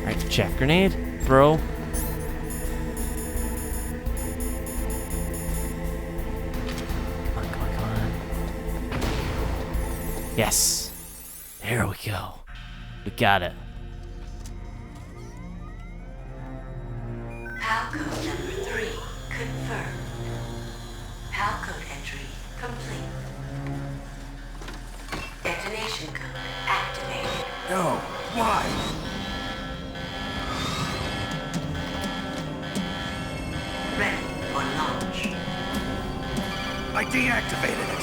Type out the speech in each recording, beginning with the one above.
Alright, check. Grenade. Throw. Come on. Yes. There we go. We got it. PAL code number 3 confirmed. PAL code entry complete. Detonation code activated. No, why? Ready for launch. I deactivated it.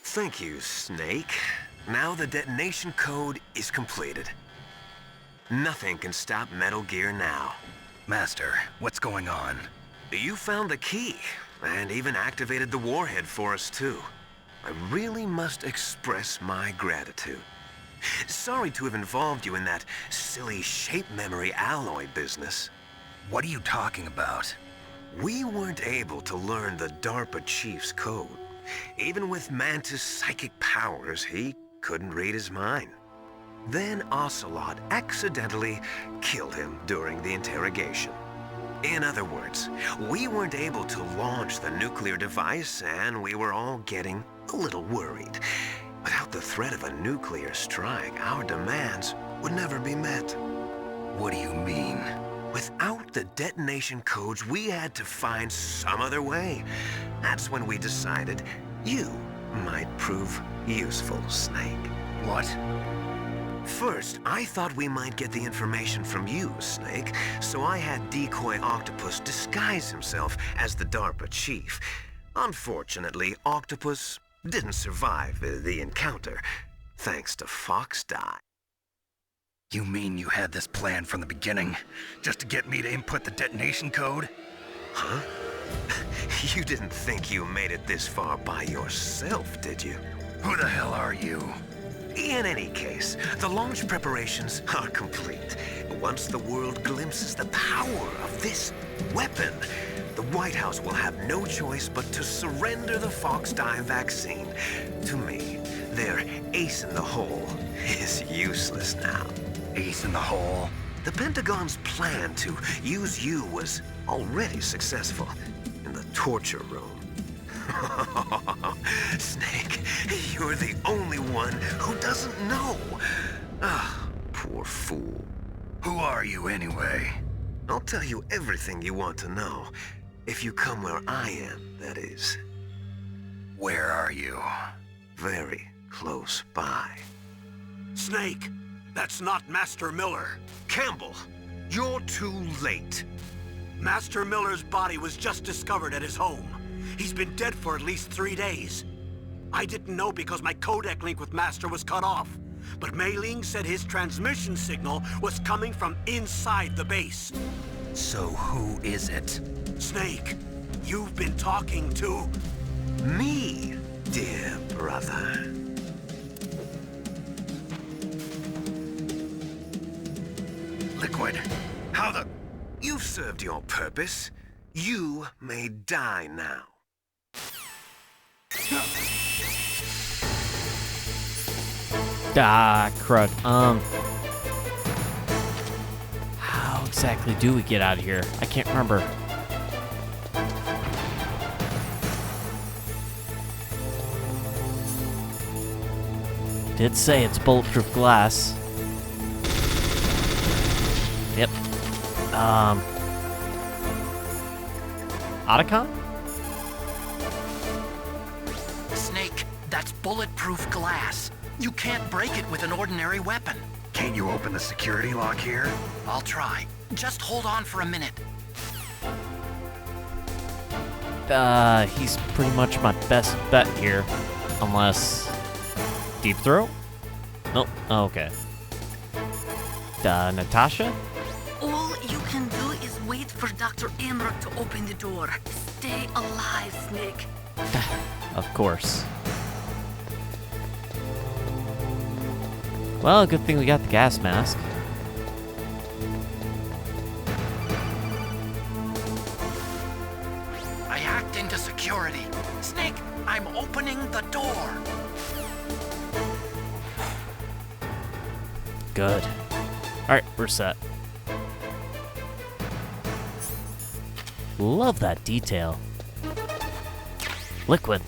Thank you, Snake. Now the detonation code is completed. Nothing can stop Metal Gear now. Master, what's going on? You found the key, and even activated the warhead for us, too. I really must express my gratitude. Sorry to have involved you in that silly shape memory alloy business. What are you talking about? We weren't able to learn the DARPA chief's code. Even with Mantis' psychic powers, he couldn't read his mind. Then Ocelot accidentally killed him during the interrogation. In other words, we weren't able to launch the nuclear device, and we were all getting a little worried. Without the threat of a nuclear strike, our demands would never be met. What do you mean? Without the detonation codes, we had to find some other way. That's when we decided you might prove useful, Snake. What? First, I thought we might get the information from you, Snake, so I had Decoy Octopus disguise himself as the DARPA chief. Unfortunately, Octopus didn't survive the encounter, thanks to Foxhound. You mean you had this plan from the beginning, just to get me to input the detonation code? Huh? You didn't think you made it this far by yourself, did you? Who the hell are you? In any case, the launch preparations are complete. Once the world glimpses the power of this weapon, the White House will have no choice but to surrender the Foxhound vaccine. To me, their ace in the hole is useless now. Ace in the hole? The Pentagon's plan to use you was already successful in the torture room. Snake, you're the only one who doesn't know. Ah, poor fool. Who are you anyway? I'll tell you everything you want to know. If you come where I am, that is. Where are you? Very close by. Snake, that's not Master Miller. Campbell, you're too late. Master Miller's body was just discovered at his home. He's been dead for at least 3 days. I didn't know because my codec link with Master was cut off. But Mei Ling said his transmission signal was coming from inside the base. So who is it? Snake, you've been talking to... Me, dear brother. Liquid. How the... You've served your purpose. You may die now. Ah, crud. How exactly do we get out of here? I can't remember. Did say it's bulletproof glass. Yep. Otacon? Snake, that's bulletproof glass. You can't break it with an ordinary weapon. Can't you open the security lock here? I'll try. Just hold on for a minute. He's pretty much my best bet here. Unless... Deep throat? Nope. Oh, okay. Natasha? All you can do is wait for Dr. Emmerich to open the door. Stay alive, Snake. Of course. Well, good thing we got the gas mask. I hacked into security. Snake, I'm opening the door. Good. Alright, we're set. Love that detail. Liquid.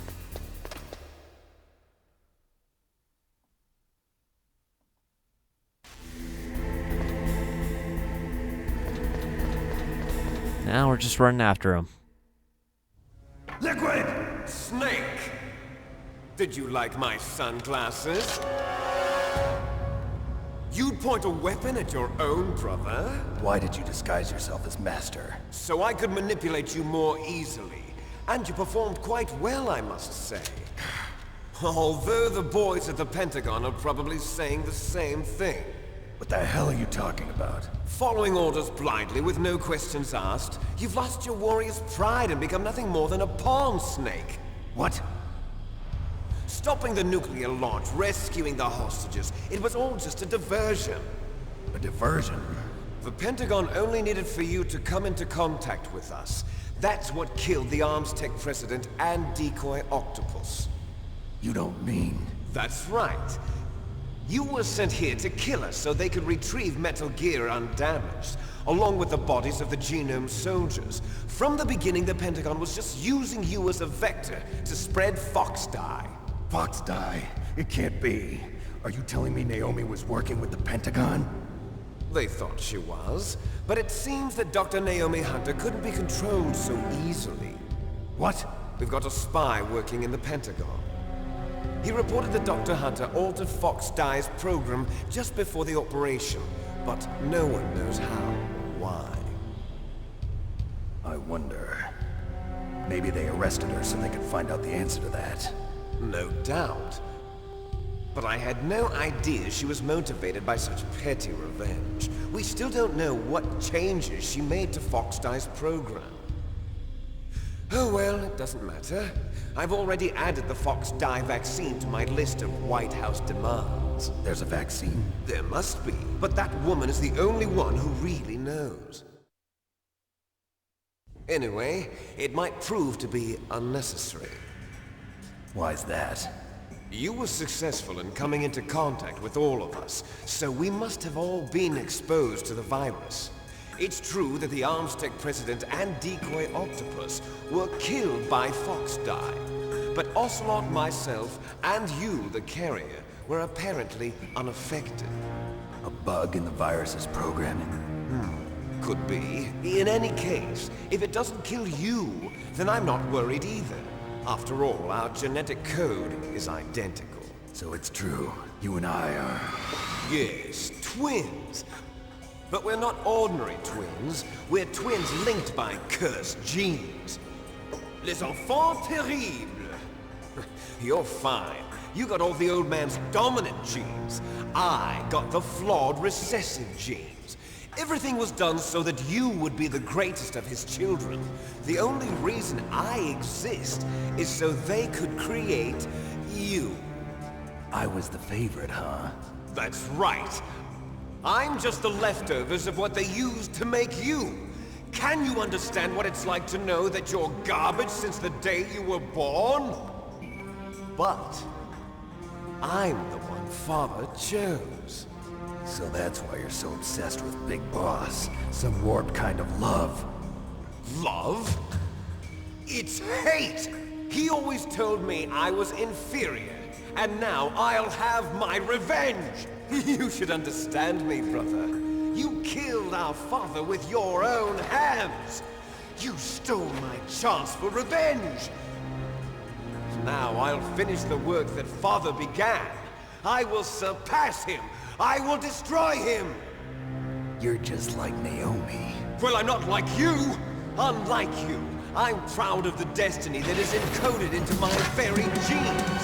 Now we're just running after him. Liquid! Snake! Did you like my sunglasses? You'd point a weapon at your own brother? Why did you disguise yourself as Master? So I could manipulate you more easily. And you performed quite well, I must say. Although the boys at the Pentagon are probably saying the same thing. What the hell are you talking about? Following orders blindly with no questions asked, you've lost your warrior's pride and become nothing more than a pawn, Snake. What? Stopping the nuclear launch, rescuing the hostages, it was all just a diversion. A diversion? The Pentagon only needed for you to come into contact with us. That's what killed the Arms Tech President and decoy Octopus. You don't mean... That's right. You were sent here to kill us so they could retrieve Metal Gear undamaged, along with the bodies of the Genome soldiers. From the beginning, the Pentagon was just using you as a vector to spread Fox dye. Fox die? It can't be. Are you telling me Naomi was working with the Pentagon? They thought she was, but it seems that Dr. Naomi Hunter couldn't be controlled so easily. What? We've got a spy working in the Pentagon. He reported that Dr. Hunter altered Fox Dye's program just before the operation, but no one knows how or why. I wonder... Maybe they arrested her so they could find out the answer to that. No doubt. But I had no idea she was motivated by such petty revenge. We still don't know what changes she made to Fox Dye's program. Oh well, it doesn't matter. I've already added the Fox Dye vaccine to my list of White House demands. There's a vaccine? There must be, but that woman is the only one who really knows. Anyway, it might prove to be unnecessary. Why's that? You were successful in coming into contact with all of us, so we must have all been exposed to the virus. It's true that the Arms Tech President and Decoy Octopus were killed by Fox Dye, but Ocelot, myself, and you, the carrier, were apparently unaffected. A bug in the virus's programming? Could be. In any case, if it doesn't kill you, then I'm not worried either. After all, our genetic code is identical. So it's true. You and I are... Yes, twins. But we're not ordinary twins. We're twins linked by cursed genes. Les enfants terribles. You're fine. You got all the old man's dominant genes. I got the flawed recessive genes. Everything was done so that you would be the greatest of his children. The only reason I exist is so they could create you. I was the favorite, huh? That's right. I'm just the leftovers of what they used to make you. Can you understand what it's like to know that you're garbage since the day you were born? But I'm the one Father chose. So that's why you're so obsessed with Big Boss. Some warped kind of love. Love? It's hate! He always told me I was inferior, and now I'll have my revenge! You should understand me, brother. You killed our father with your own hands! You stole my chance for revenge! Now I'll finish the work that Father began. I will surpass him! I will destroy him! You're just like Naomi. Well, I'm not like you! Unlike you, I'm proud of the destiny that is encoded into my very genes!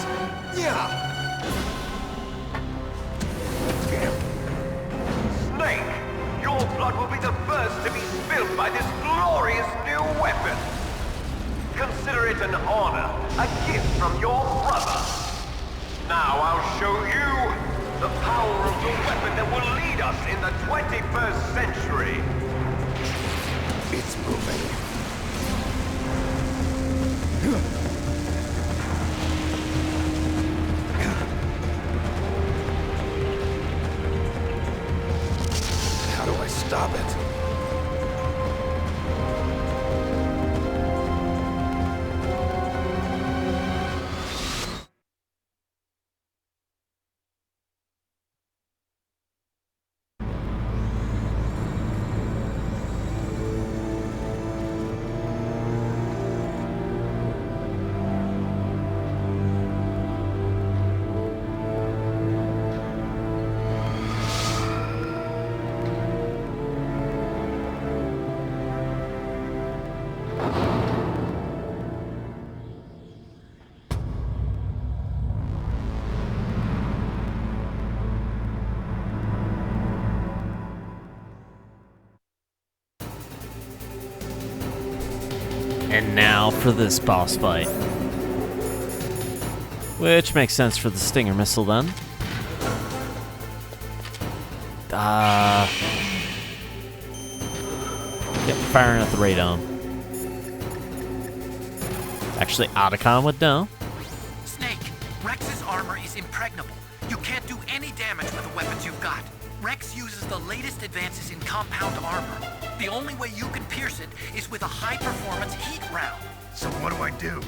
Yeah! Snake, your blood will be the first to be spilled by this glorious new weapon! Consider it an honor, a gift from your brother! Now I'll show you the power of the weapon that will lead us in the 21st century! It's moving. stop it. And now for this boss fight. Which makes sense for the Stinger missile then. Yep, firing at the radome. Actually, Otacon would know. Snake, Rex's armor is impregnable. You can't do any damage with the weapons you've got. Rex uses the latest advances in compound armor. The only way you can pierce it is with a high-performance heat round. So what do I do?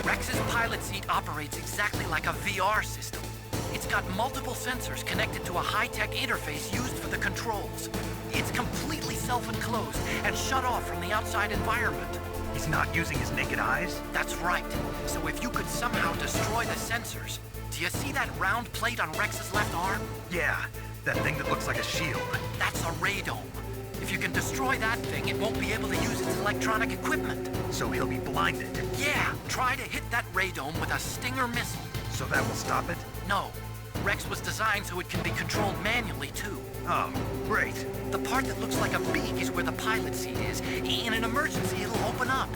Rex's pilot seat operates exactly like a VR system. It's got multiple sensors connected to a high-tech interface used for the controls. It's completely self-enclosed and shut off from the outside environment. He's not using his naked eyes? That's right. So if you could somehow destroy the sensors... Do you see that round plate on Rex's left arm? Yeah, that thing that looks like a shield. That's a radome. If you can destroy that thing, it won't be able to use its electronic equipment. So he'll be blinded. Yeah, try to hit that radome with a Stinger missile. So that will stop it? No. Rex was designed so it can be controlled manually, too. Oh, great. The part that looks like a beak is where the pilot seat is. In an emergency, it'll open up.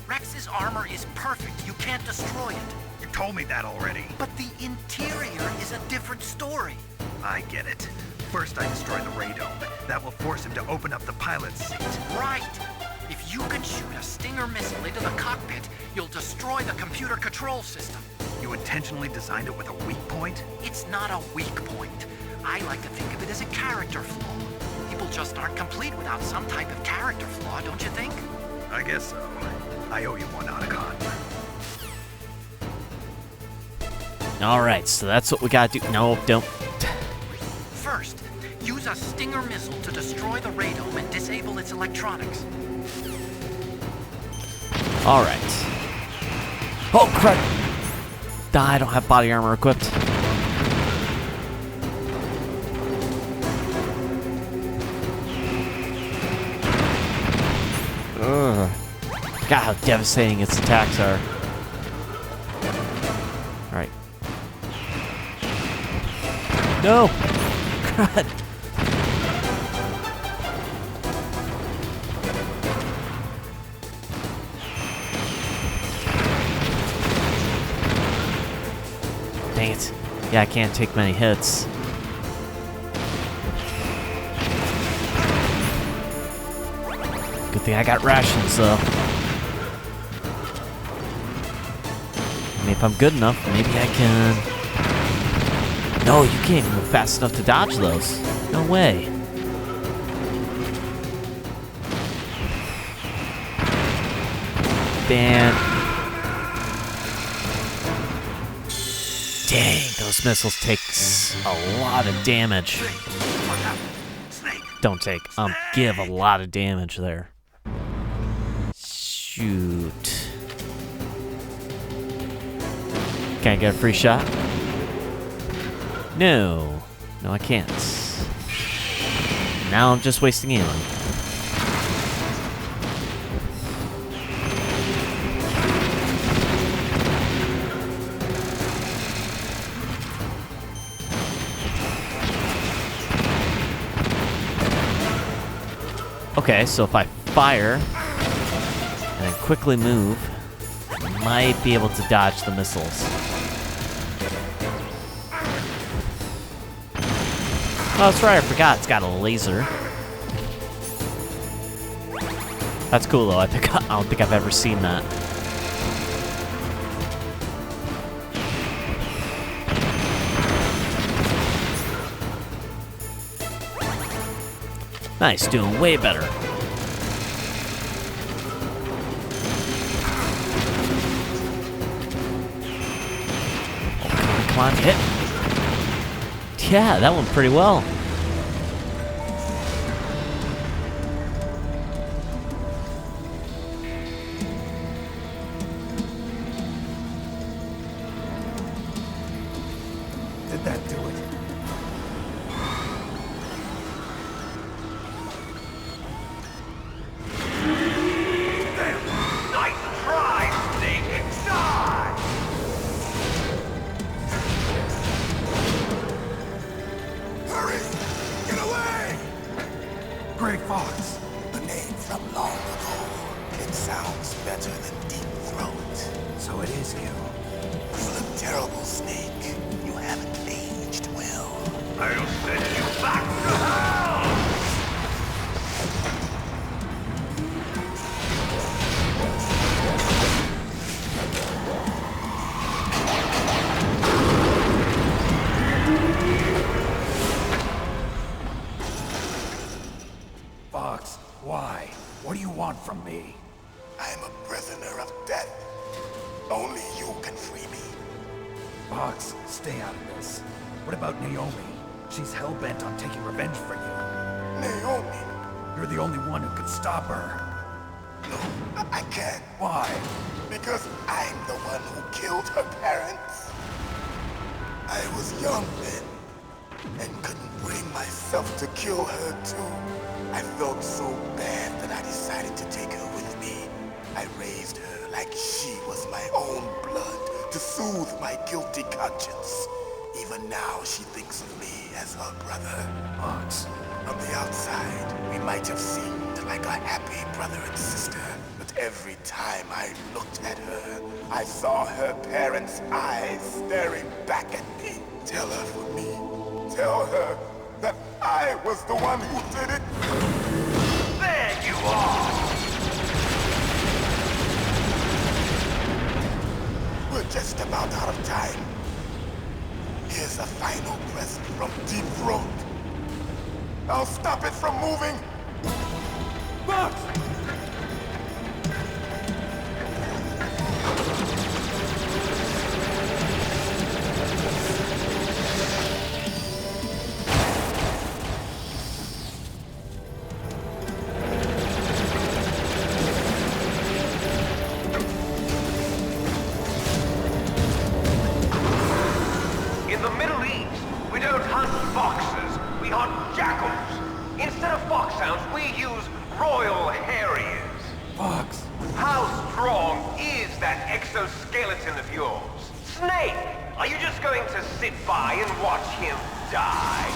Rex's armor is perfect. You can't destroy it. You told me that already. But the interior is a different story. I get it. First I destroy the radome. That will force him to open up the pilot's seat. Right. If you can shoot a Stinger missile into the cockpit, you'll destroy the computer control system. You intentionally designed it with a weak point? It's not a weak point. I like to think of it as a character flaw. People just aren't complete without some type of character flaw, don't you think? I guess so. I owe you one, Otacon. Alright, so that's what we gotta do. No, don't. First, use a Stinger missile to destroy the radome and disable its electronics. Alright. Oh, crap! I don't have body armor equipped. Ugh. God, how devastating its attacks are. Alright. No! God! Dang it. Yeah, I can't take many hits. Good thing I got rations, though. I mean, if I'm good enough, maybe I can... No, you can't even move fast enough to dodge those. No way. Man. Dang, those missiles take a lot of damage. Don't take, give a lot of damage there. Shoot. Can I get a free shot? No. No, I can't. Now I'm just wasting ammo. Okay, so if I fire and then quickly move, I might be able to dodge the missiles. Oh, that's right, I forgot. It's got a laser. That's cool, though. I don't think I've ever seen that. Nice, doing way better. Oh, come on, hit. Yeah, that went pretty well. Did that do it? Nice try, Snake! Die! Hurry! Get away! Gray Fox. A name from long ago. It sounds better than Deep Throat. So it is you. You look terrible, Snake. You haven't aged well. I'll send you back to hell! Fox, why? What do you want from me? I'm a prisoner of death. Only you can free me. Fox, stay out of this. What about Naomi? She's hell-bent on taking revenge for you. Naomi? You're the only one who could stop her. No, I can't. Why? Because I'm the one who killed her parents. I was young then, and couldn't bring myself to kill her too. I felt so bad that I decided to take her with me. I raised her like she was my own blood to soothe my guilty conscience. Even now, she thinks of me as her brother. Fox, on the outside, we might have seemed like a happy brother and sister, but every time I looked at her, I saw her parents' eyes staring back at me. Tell her for me. Tell her that I was the one who did it. There you are! We're just about out of time. Here's a final present from Deep Throat. I'll stop it from moving. Fox! In the Middle East, we don't hunt foxes, we hunt jackals. Instead of foxhounds, we use Royal Harriers. Fox! How strong is that exoskeleton of yours? Snake, are you just going to sit by and watch him die?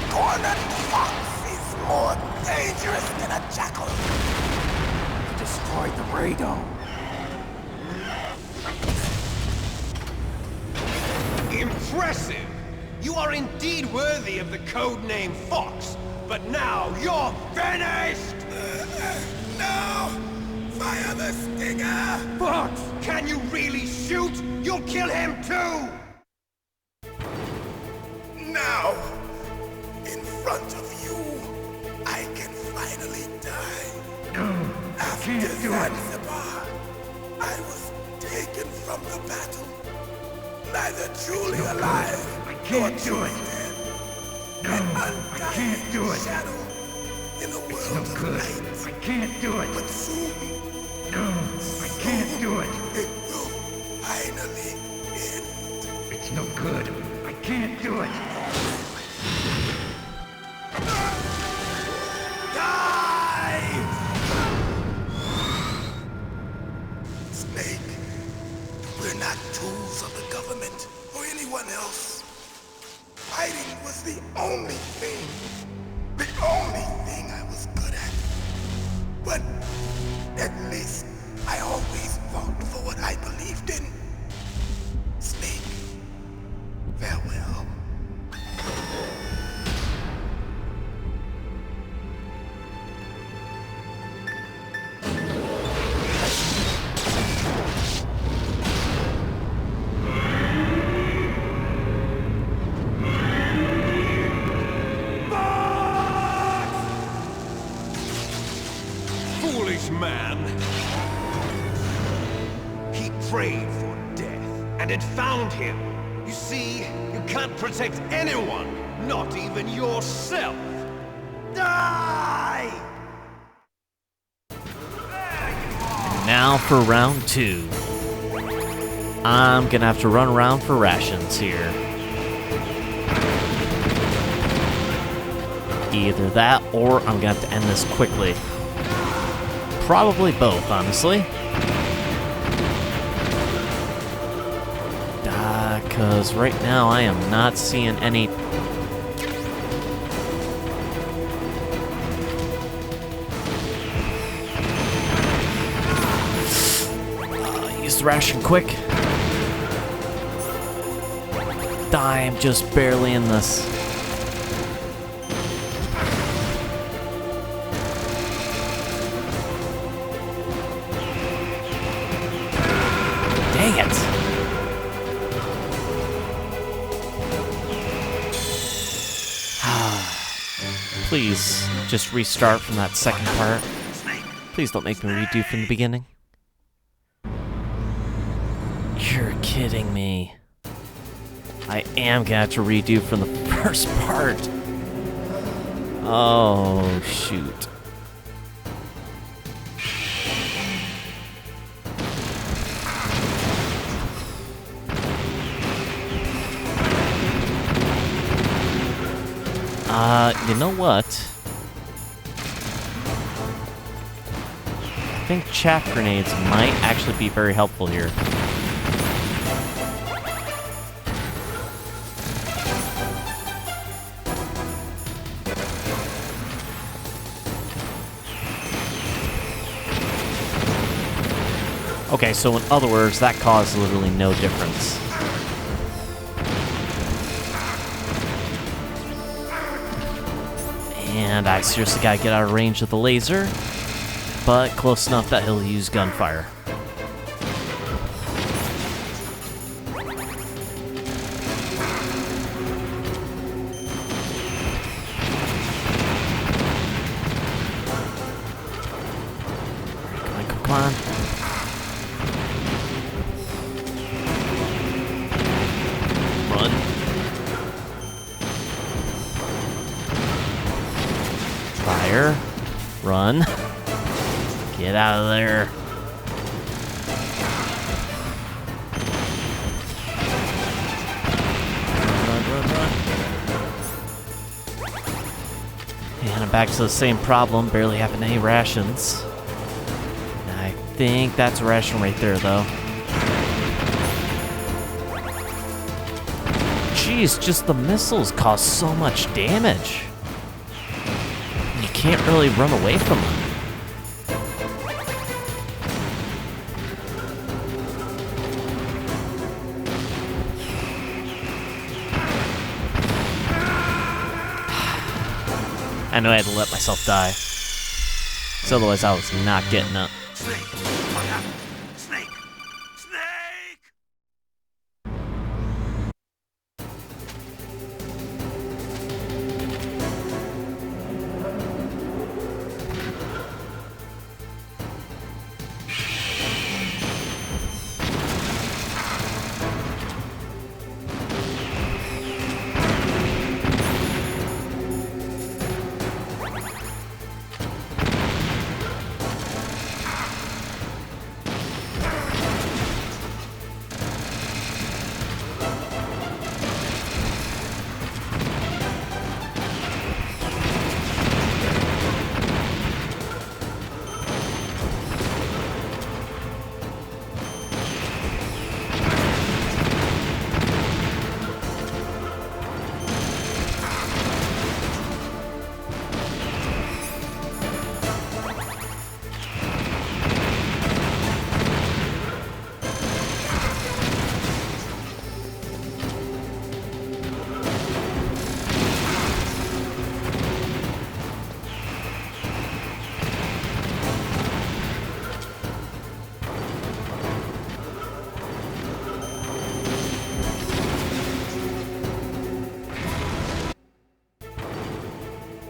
Cornered fox is more dangerous than a jackal. Destroyed the radome. Impressive! You are indeed worthy of the code name Fox, but now you're finished! No! Fire the stinger! Fox! Can you really shoot? You'll kill him too! Now! In front of you, I can finally die. No, after Zanzibar, I was taken from the battle. Neither truly alive, I can't do it. No, I can't do it. Shadow in a world of light. I can't do it. But soon, no, I can't do it. It will finally end. It's no good. I can't do it. Die! Snake, we're not tools of the government or anyone else. Fighting was the only thing I was good at. But at least I always fought for what I believed in. Snake, farewell. prayed for death, and it found him. You see, you can't protect anyone, not even yourself. Die! Now for round 2. I'm gonna have to run around for rations here. Either that, or I'm gonna have to end this quickly. Probably both, honestly. Because right now I am not seeing any... use the ration quick. I'm just barely in this. Dang it! Please, just restart from that second part. Please don't make me redo from the beginning. You're kidding me. I am gonna have to redo from the first part. Oh, shoot. You know what? I think chaff grenades might actually be very helpful here. Okay, so in other words, that caused literally no difference. And I seriously gotta get out of range of the laser, but close enough that he'll use gunfire. Come on. Run. Fire. Run. Get out of there. Run. And I'm back to the same problem, barely having any rations. I think that's a ration right there, though. Jeez, just the missiles cause so much damage. You can't really run away from them. I know I had to let myself die. So otherwise I was not getting up. Snake! What happened? Snake! Snake!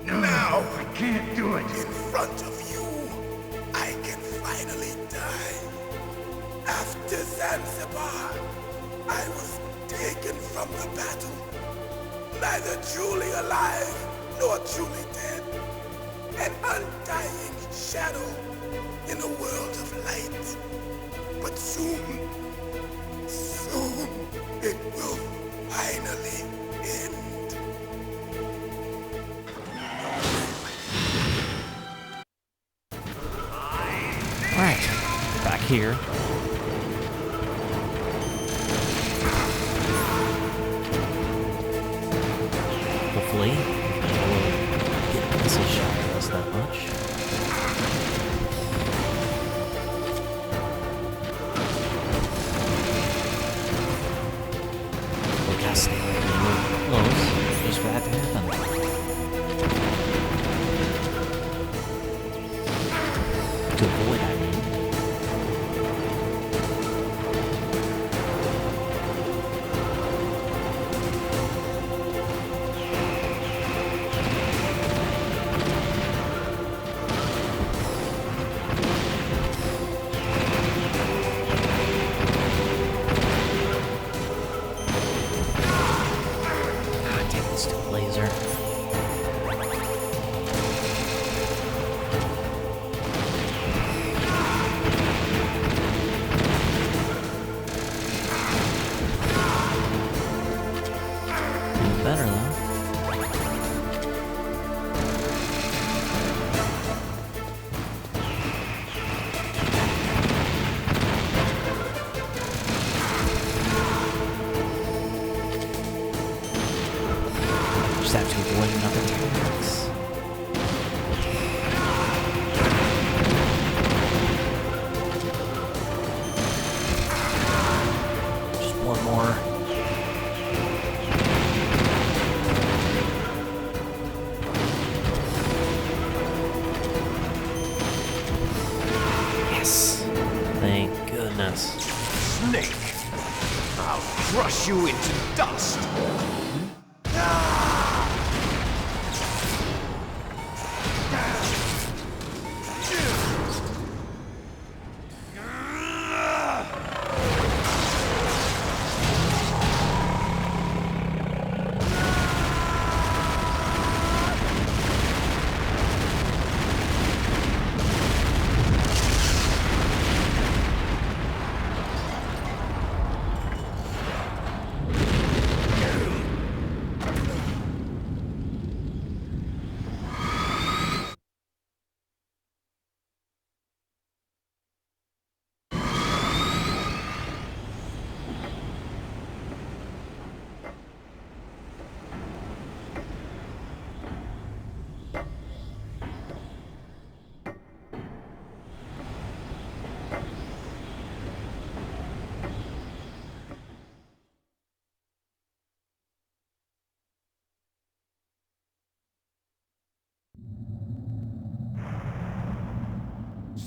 Now I can't do it. In front of you, I can finally die. After that... Zanzibar. I was taken from the battle, neither truly alive nor truly dead. An undying shadow in a world of light. But soon it will finally end. Alright, back here. Hopefully, we'll get this shadow us that much. We're casting really close just for that to happen. To avoid, I mean. God, take this to laser. Better though. Just have to avoid another attacks. Just one more. Yes. Thank goodness. Snake! I'll crush you into dust!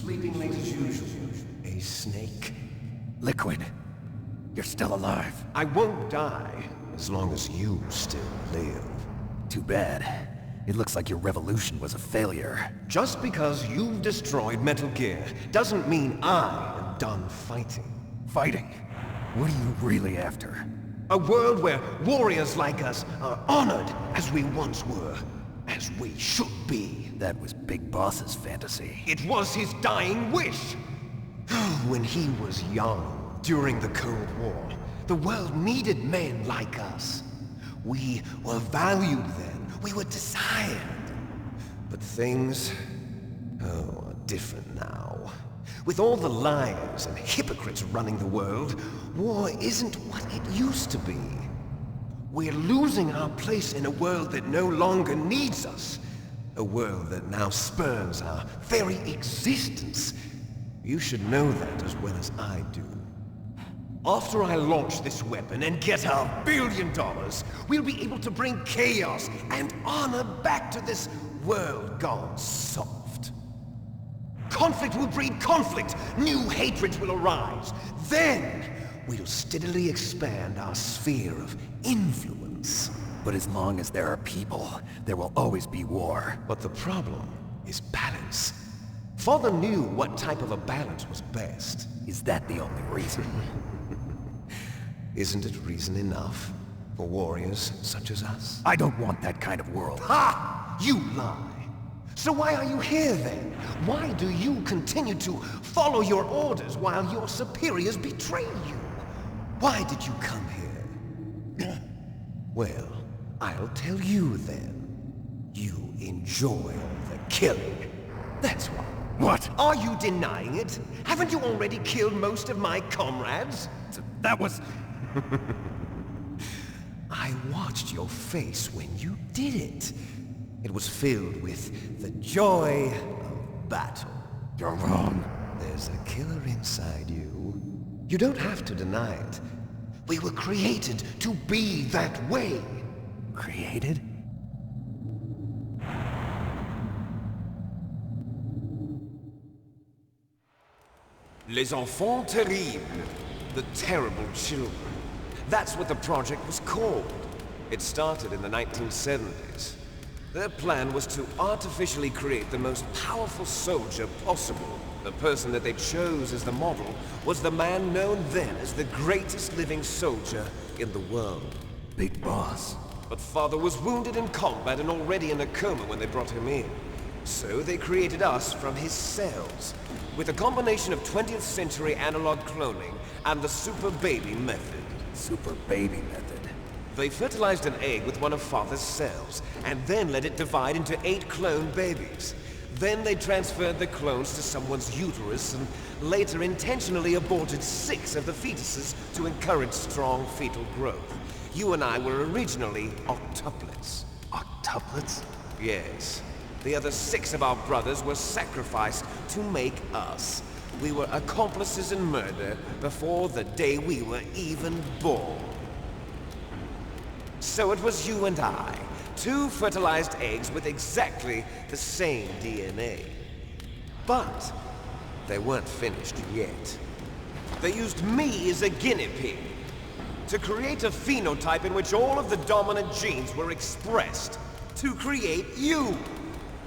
Sleeping late as usual. A snake. Liquid, you're still alive. I won't die as long as you still live. Too bad. It looks like your revolution was a failure. Just because you've destroyed Metal Gear doesn't mean I am done fighting. Fighting? What are you really after? A world where warriors like us are honored as we once were. As we should be. That was Big Boss's fantasy. It was his dying wish. When he was young, during the Cold War, the world needed men like us. We were valued then. We were desired. But things, are different now. With all the liars and hypocrites running the world, war isn't what it used to be. We're losing our place in a world that no longer needs us. A world that now spurns our very existence. You should know that as well as I do. After I launch this weapon and get our $1 billion, we'll be able to bring chaos and honor back to this world gone soft. Conflict will breed conflict. New hatreds will arise. Then, we'll steadily expand our sphere of influence. But as long as there are people, there will always be war. But the problem is balance. Father knew what type of a balance was best. Is that the only reason? Isn't it reason enough for warriors such as us? I don't want that kind of world. Ha! You lie! So why are you here then? Why do you continue to follow your orders while your superiors betray you? Why did you come here? Well, I'll tell you then. You enjoy the killing. That's why. What? Are you denying it? Haven't you already killed most of my comrades? That was... I watched your face when you did it. It was filled with the joy of battle. You're wrong. There's a killer inside you. You don't have to deny it. We were created to be that way. Created? Les enfants terribles. The terrible children. That's what the project was called. It started in the 1970s. Their plan was to artificially create the most powerful soldier possible. The person that they chose as the model was the man known then as the greatest living soldier in the world. Big Boss. But Father was wounded in combat and already in a coma when they brought him in. So they created us from his cells, with a combination of 20th century analog cloning and the super baby method. Super baby method. They fertilized an egg with one of Father's cells, and then let it divide into 8 clone babies. Then they transferred the clones to someone's uterus and later intentionally aborted 6 of the fetuses to encourage strong fetal growth. You and I were originally octuplets. Octuplets? Yes. The other 6 of our brothers were sacrificed to make us. We were accomplices in murder before the day we were even born. So it was you and I, 2 fertilized eggs with exactly the same DNA. But they weren't finished yet. They used me as a guinea pig to create a phenotype in which all of the dominant genes were expressed. To create you.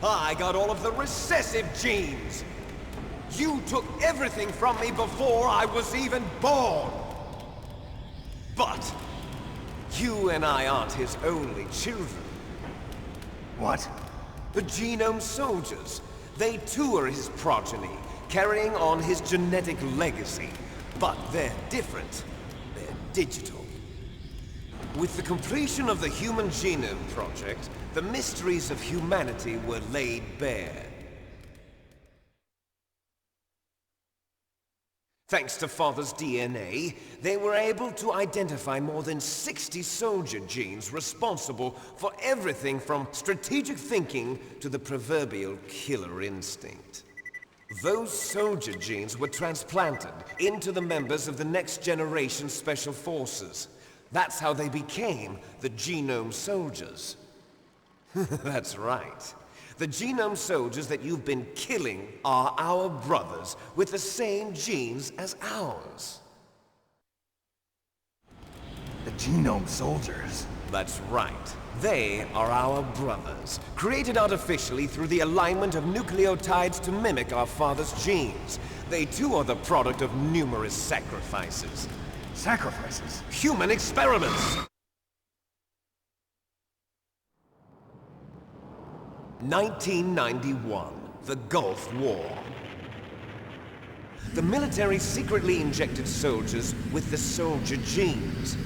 I got all of the recessive genes. You took everything from me before I was even born. But you and I aren't his only children. What? The Genome Soldiers. They too are his progeny, carrying on his genetic legacy. But they're different. They're digital. With the completion of the Human Genome Project, the mysteries of humanity were laid bare. Thanks to Father's DNA, they were able to identify more than 60 soldier genes responsible for everything from strategic thinking to the proverbial killer instinct. Those soldier genes were transplanted into the members of the next generation Special Forces. That's how they became the Genome Soldiers. That's right. The Genome Soldiers that you've been killing are our brothers with the same genes as ours. The Genome Soldiers? That's right. They are our brothers, created artificially through the alignment of nucleotides to mimic our father's genes. They too are the product of numerous sacrifices. Sacrifices? Human experiments! 1991, the Gulf War. The military secretly injected soldiers with the soldier genes.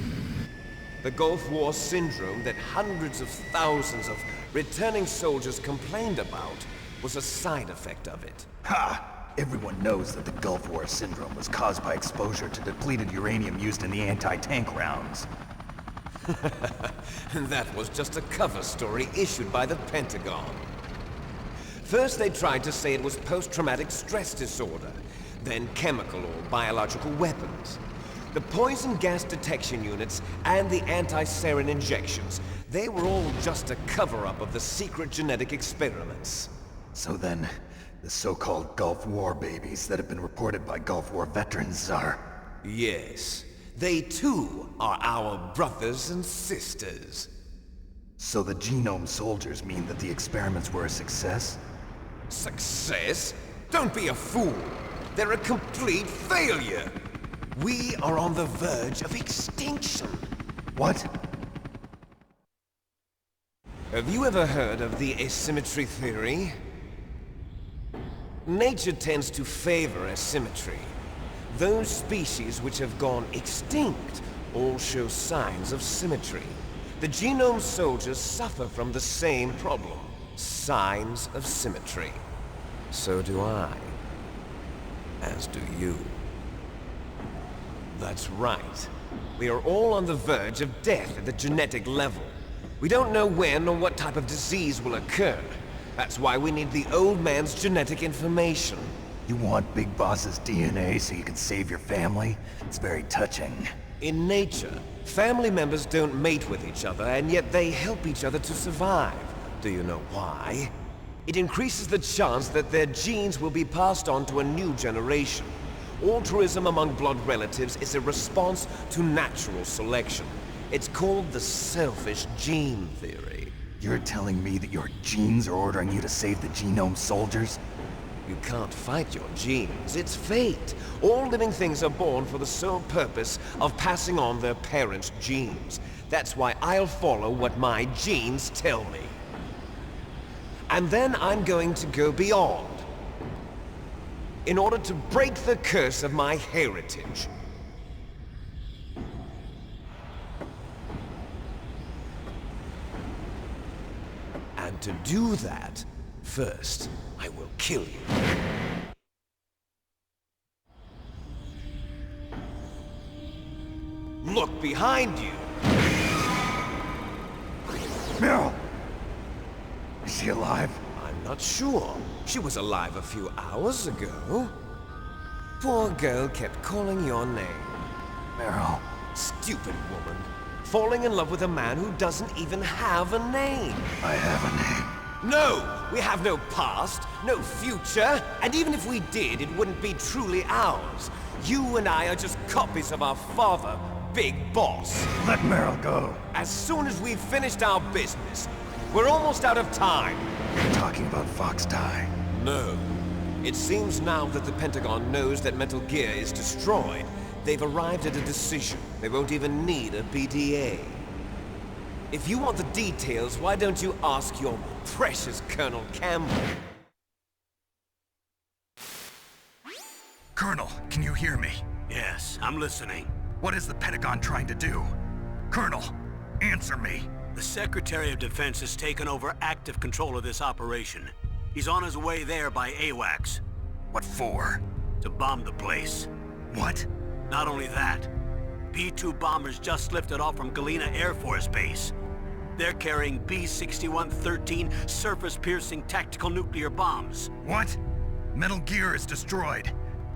The Gulf War syndrome that hundreds of thousands of returning soldiers complained about was a side effect of it. Ha! Everyone knows that the Gulf War syndrome was caused by exposure to depleted uranium used in the anti-tank rounds. That was just a cover story issued by the Pentagon. First they tried to say it was post-traumatic stress disorder, then chemical or biological weapons. The poison gas detection units and the anti-sarin injections, they were all just a cover-up of the secret genetic experiments. So then, the so-called Gulf War babies that have been reported by Gulf War veterans are... Yes. They too are our brothers and sisters. So the Genome Soldiers mean that the experiments were a success? Success? Don't be a fool. They're a complete failure. We are on the verge of extinction. What? Have you ever heard of the asymmetry theory? Nature tends to favor asymmetry. Those species which have gone extinct all show signs of symmetry. The genome soldiers suffer from the same problem. Signs of symmetry. So do I. As do you. That's right. We are all on the verge of death at the genetic level. We don't know when or what type of disease will occur. That's why we need the old man's genetic information. You want Big Boss's DNA so you can save your family? It's very touching. In nature, family members don't mate with each other, and yet they help each other to survive. Do you know why? It increases the chance that their genes will be passed on to a new generation. Altruism among blood relatives is a response to natural selection. It's called the selfish gene theory. You're telling me that your genes are ordering you to save the genome soldiers? You can't fight your genes. It's fate. All living things are born for the sole purpose of passing on their parents' genes. That's why I'll follow what my genes tell me. And then I'm going to go beyond. In order to break the curse of my heritage. And to do that, first, I will kill you. Look behind you! Meryl! Is she alive? I'm not sure. She was alive a few hours ago. Poor girl kept calling your name. Meryl. Stupid woman. Falling in love with a man who doesn't even have a name. I have a name. No! We have no past, no future, and even if we did, it wouldn't be truly ours. You and I are just copies of our father, Big Boss. Let Meryl go. As soon as we've finished our business, we're almost out of time. You're talking about Foxhound. No. It seems now that the Pentagon knows that Metal Gear is destroyed. They've arrived at a decision. They won't even need a PDA. If you want the details, why don't you ask your precious Colonel Campbell? Colonel, can you hear me? Yes, I'm listening. What is the Pentagon trying to do? Colonel, answer me. The Secretary of Defense has taken over active control of this operation. He's on his way there by AWACS. What for? To bomb the place. What? Not only that, B-2 bombers just lifted off from Galena Air Force Base. They're carrying B-6113 surface-piercing tactical nuclear bombs. What? Metal Gear is destroyed.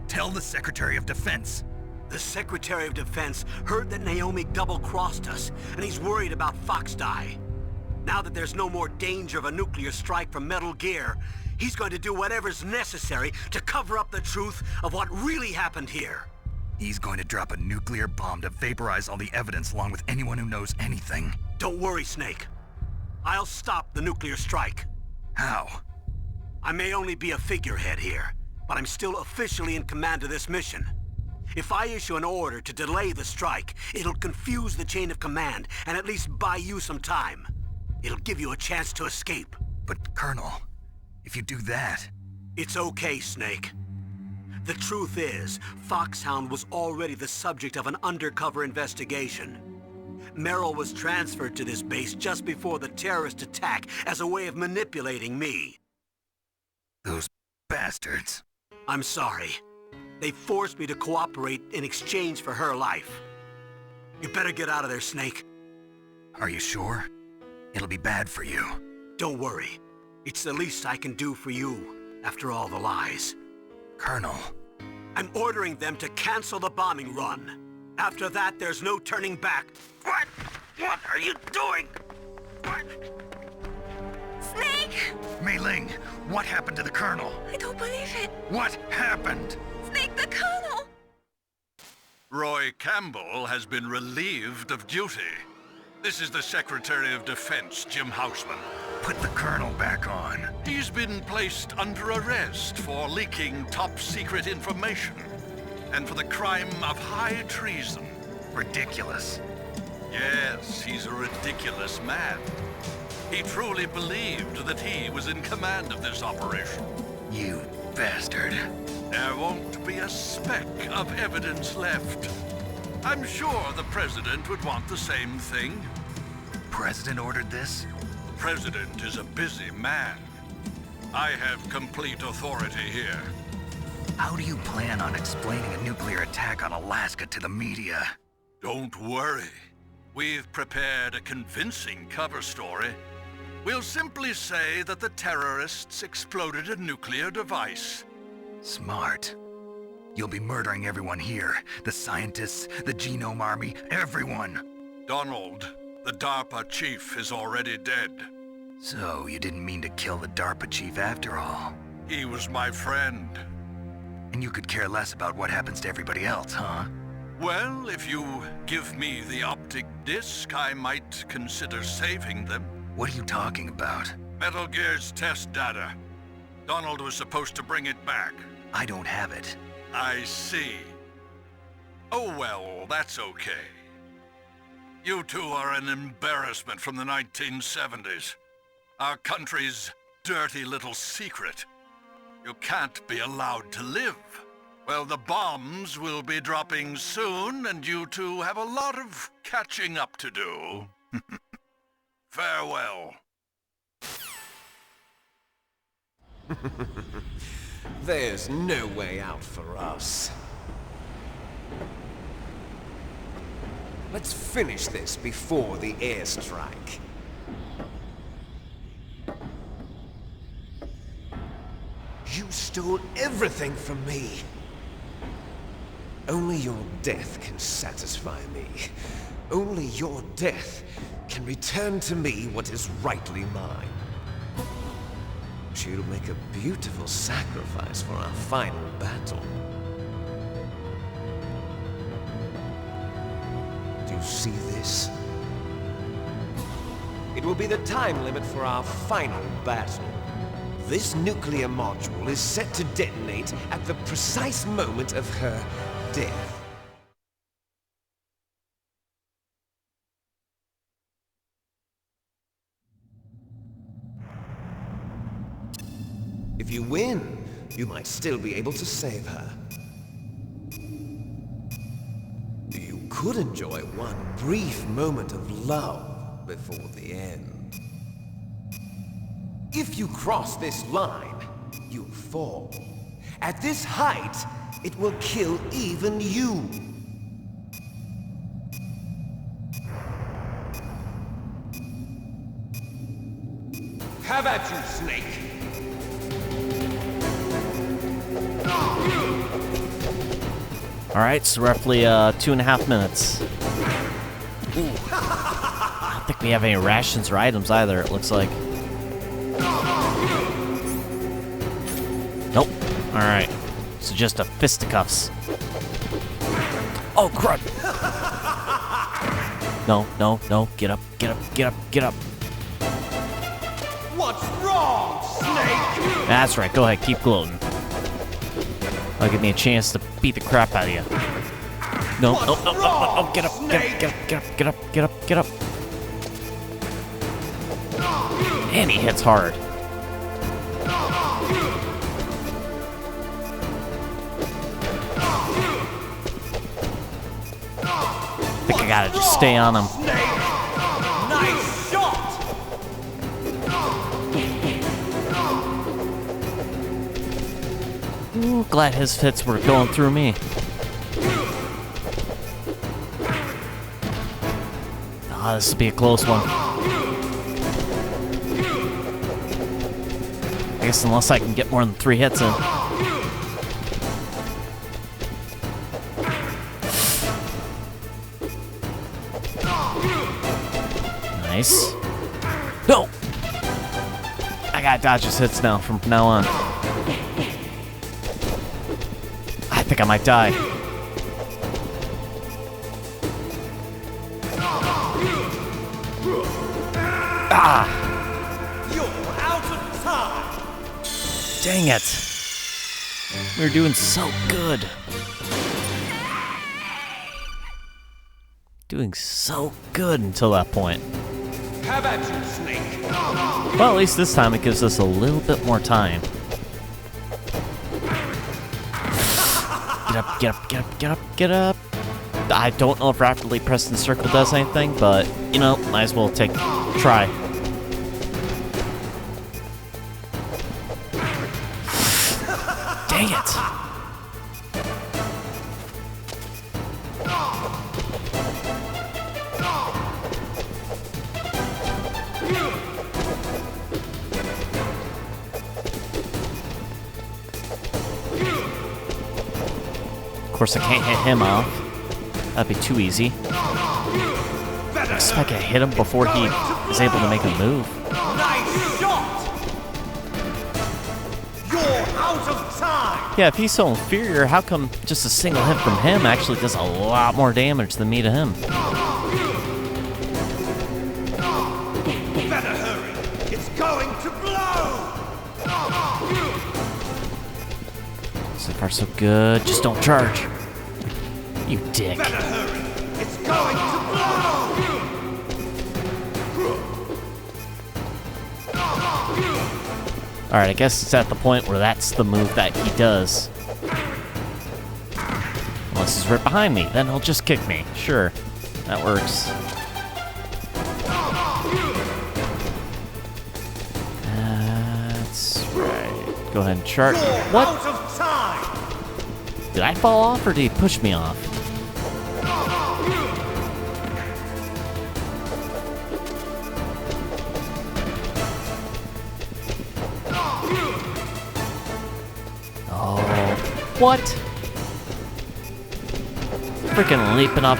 Tell the Secretary of Defense. The Secretary of Defense heard that Naomi double-crossed us, and he's worried about Foxhound. Now that there's no more danger of a nuclear strike from Metal Gear, he's going to do whatever's necessary to cover up the truth of what really happened here. He's going to drop a nuclear bomb to vaporize all the evidence along with anyone who knows anything. Don't worry, Snake. I'll stop the nuclear strike. How? I may only be a figurehead here, but I'm still officially in command of this mission. If I issue an order to delay the strike, it'll confuse the chain of command and at least buy you some time. It'll give you a chance to escape. But, Colonel, if you do that... It's okay, Snake. The truth is, Foxhound was already the subject of an undercover investigation. Meryl was transferred to this base just before the terrorist attack as a way of manipulating me. Those bastards. I'm sorry. They forced me to cooperate in exchange for her life. You better get out of there, Snake. Are you sure? It'll be bad for you. Don't worry. It's the least I can do for you, after all the lies. Colonel. I'm ordering them to cancel the bombing run. After that, there's no turning back. What? What are you doing? What? Snake! Mei Ling, what happened to the Colonel? I don't believe it. What happened? Snake, the Colonel! Roy Campbell has been relieved of duty. This is the Secretary of Defense, Jim Houseman. Put the colonel back on. He's been placed under arrest for leaking top-secret information and for the crime of high treason. Ridiculous. Yes, he's a ridiculous man. He truly believed that he was in command of this operation. You bastard. There won't be a speck of evidence left. I'm sure the President would want the same thing. President ordered this? The President is a busy man. I have complete authority here. How do you plan on explaining a nuclear attack on Alaska to the media? Don't worry. We've prepared a convincing cover story. We'll simply say that the terrorists exploded a nuclear device. Smart. You'll be murdering everyone here. The scientists, the Genome Army, everyone. Donald, the DARPA chief, is already dead. So, you didn't mean to kill the DARPA chief after all? He was my friend. And you could care less about what happens to everybody else, huh? Well, if you give me the optic disc, I might consider saving them. What are you talking about? Metal Gear's test data. Donald was supposed to bring it back. I don't have it. I see. Oh well, that's okay. You two are an embarrassment from the 1970s. Our country's dirty little secret. You can't be allowed to live. Well, the bombs will be dropping soon, and you two have a lot of catching up to do. Farewell. There's no way out for us. Let's finish this before the airstrike. You stole everything from me. Only your death can satisfy me. Only your death can return to me what is rightly mine. She'll make a beautiful sacrifice for our final battle. Do you see this? It will be the time limit for our final battle. This nuclear module is set to detonate at the precise moment of her death. If you win, you might still be able to save her. You could enjoy one brief moment of love before the end. If you cross this line, you fall. At this height, it will kill even you. Have at you, Snake! Alright, so roughly 2.5 minutes. I don't think we have any rations or items either, it looks like. Nope. Alright. So just a fisticuffs. Oh, crud! No, no, no. Get up, get up, get up, get up. What's wrong, Snake? That's right, go ahead, keep gloating. That'll give me a chance to beat the crap out of you. No, no, no, no, no, no, get up, get up, get up, get up, get up, get up, get up. And he hits hard. I think I gotta just stay on him. Nice shot! Ooh, glad his hits were going through me. Ah, this will be a close one. I guess unless I can get more than 3 hits in. Nice. No! I gotta dodge his hits now from now on. I think I might die. Ah! You're out of time! Dang it. We were doing so good. Doing so good until that point. How about you, Snake? Well, at least this time it gives us a little bit more time. Get up, get up, get up, get up, get up. I don't know if rapidly pressing circle does anything, but, you know, might as well try. Dang it. Of course, I can't hit him off. That'd be too easy. I guess if I can hit him before he is able to make a move. Nice shot! You're out of time! Yeah, if he's so inferior, how come just a single hit from him actually does a lot more damage than me to him? Better hurry! It's going to blow! So far, so good. Just don't charge. You dick. Better hurry! It's going to blow! Alright, I guess it's at the point where that's the move that he does. Unless he's right behind me, then he'll just kick me. Sure, that works. That's right. Go ahead and charge. What? Out of time! Did I fall off or did he push me off? What? Freaking leaping up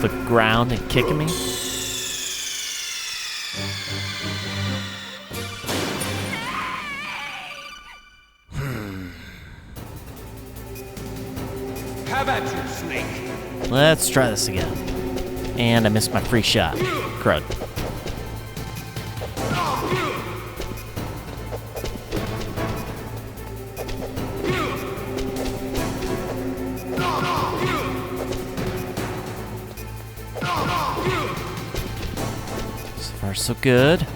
the ground and kicking me? How about you, Snake? Let's try this again. And I missed my free shot. Crud. So far, so good.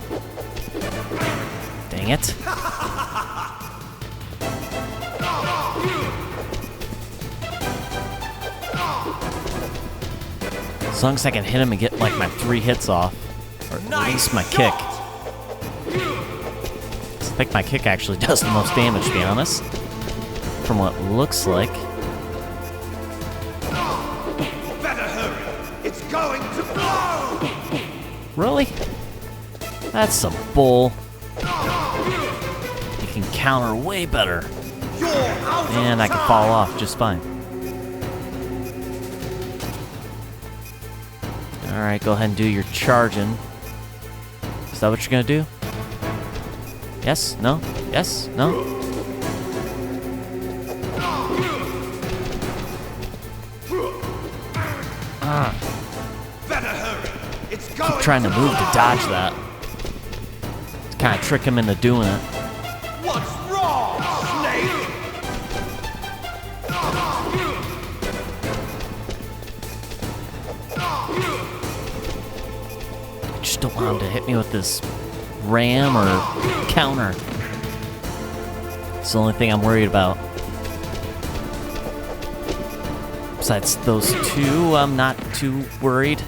Dang it. As long as I can hit him and get like my 3 hits off, or at least my kick. I think my kick actually does the most damage, to be honest, from what it looks like. Better hurry! It's going to blow! Really? That's some bull. You can counter way better, and I can fall off just fine. Alright, go ahead and do your charging. Is that what you're gonna do? Yes? No? Yes? No? Better hurry! It's Keep going trying to move to dodge that. To kind of trick him into doing it. What's wrong, Snake? Just don't want him to hit me with this ram or counter. It's the only thing I'm worried about. Besides those two, I'm not too worried.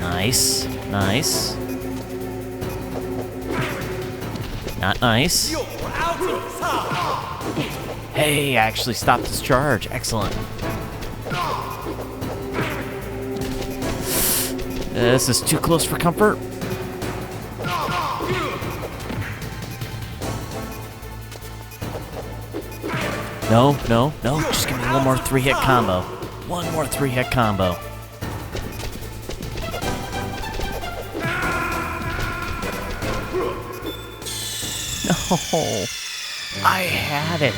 Nice. Nice. Not nice. You're out of time! Hey, I actually stopped his charge. Excellent. This is too close for comfort. No, no, no. Just give me one more 3-hit combo. One more 3-hit combo. No. I had it.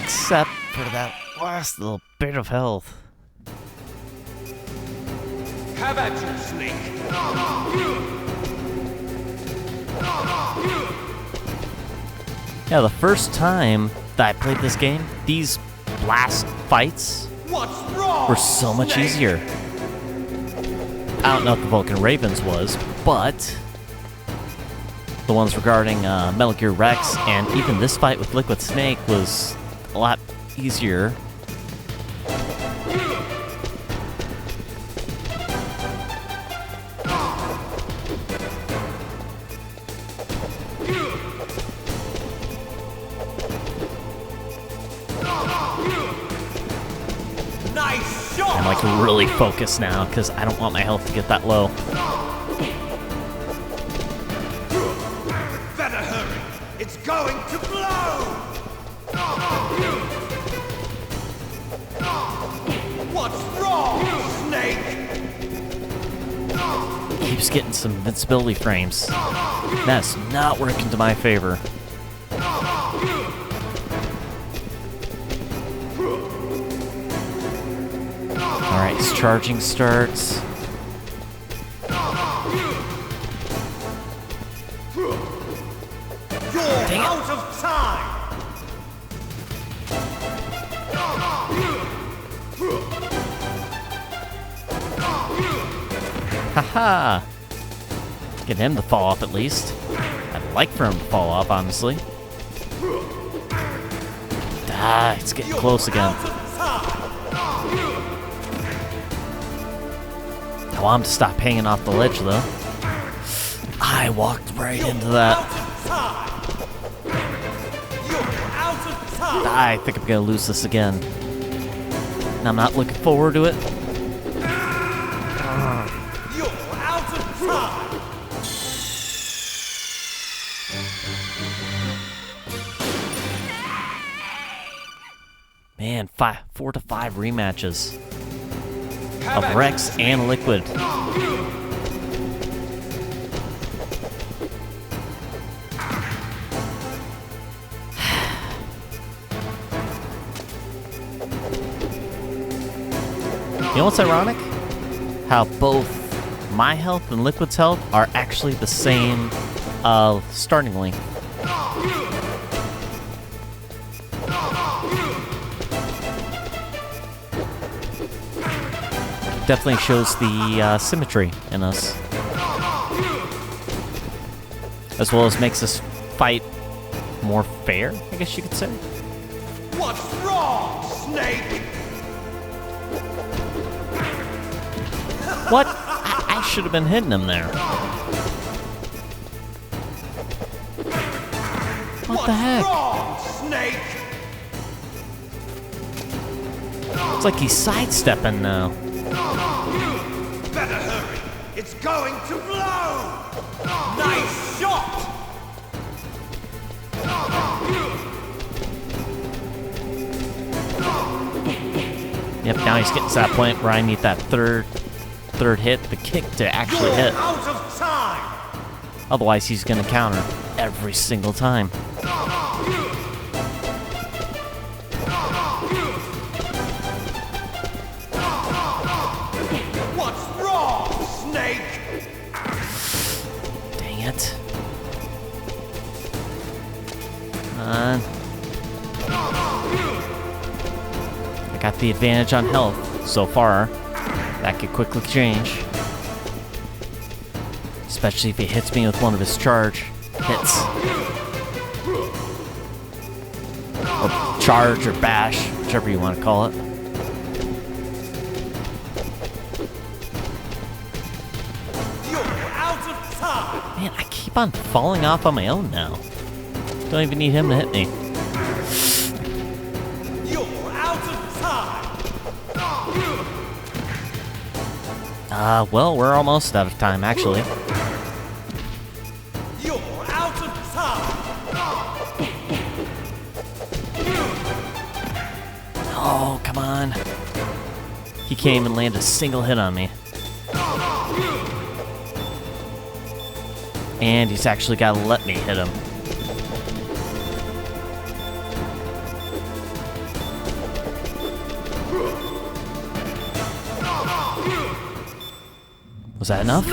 Except for that last little bit of health. Have at you, Snake! Yeah, the first time that I played this game, these blast fights were so much easier. I don't know what the Vulcan Ravens was, but the ones regarding Metal Gear Rex and even this fight with Liquid Snake was a lot easier. I'm like really focused now because I don't want my health to get that low. Better hurry! It's going to blow! What's wrong, Snake? Keeps getting some invincibility frames. That's not working to my favor. Alright, his charging starts. You're out of time! Haha! Get him to fall off at least. I'd like for him to fall off, honestly. Ah, it's getting close again. I want him to stop hanging off the ledge, though. I walked right into that. I think I'm gonna lose this again. And I'm not looking forward to it. You're out of time! Man, 4 to 5 rematches of Rex and Liquid. You know what's ironic? How both my health and Liquid's health are actually the same starting length. Definitely shows the symmetry in us. As well as makes this fight more fair, I guess you could say. What's wrong, Snake? What? I should have been hitting him there. What the heck? Wrong, Snake? It's like he's sidestepping now. Better hurry! It's going to blow! Nice shot! Yep, now he's getting to that point where I need that third hit, the kick, to actually hit. Out of time! Otherwise, he's gonna counter every single time. What's wrong, Snake? Dang it. Come on. I got the advantage on health so far. That could quickly change. Especially if he hits me with one of his charge hits. Or charge or bash, whichever you want to call it. You're out of time! Man, I keep on falling off on my own now. Don't even need him to hit me. You're out of time! Well, we're almost out of time, actually. You're out of time! Oh, come on. He can't even land a single hit on me. And he's actually got to let me hit him. Was that enough?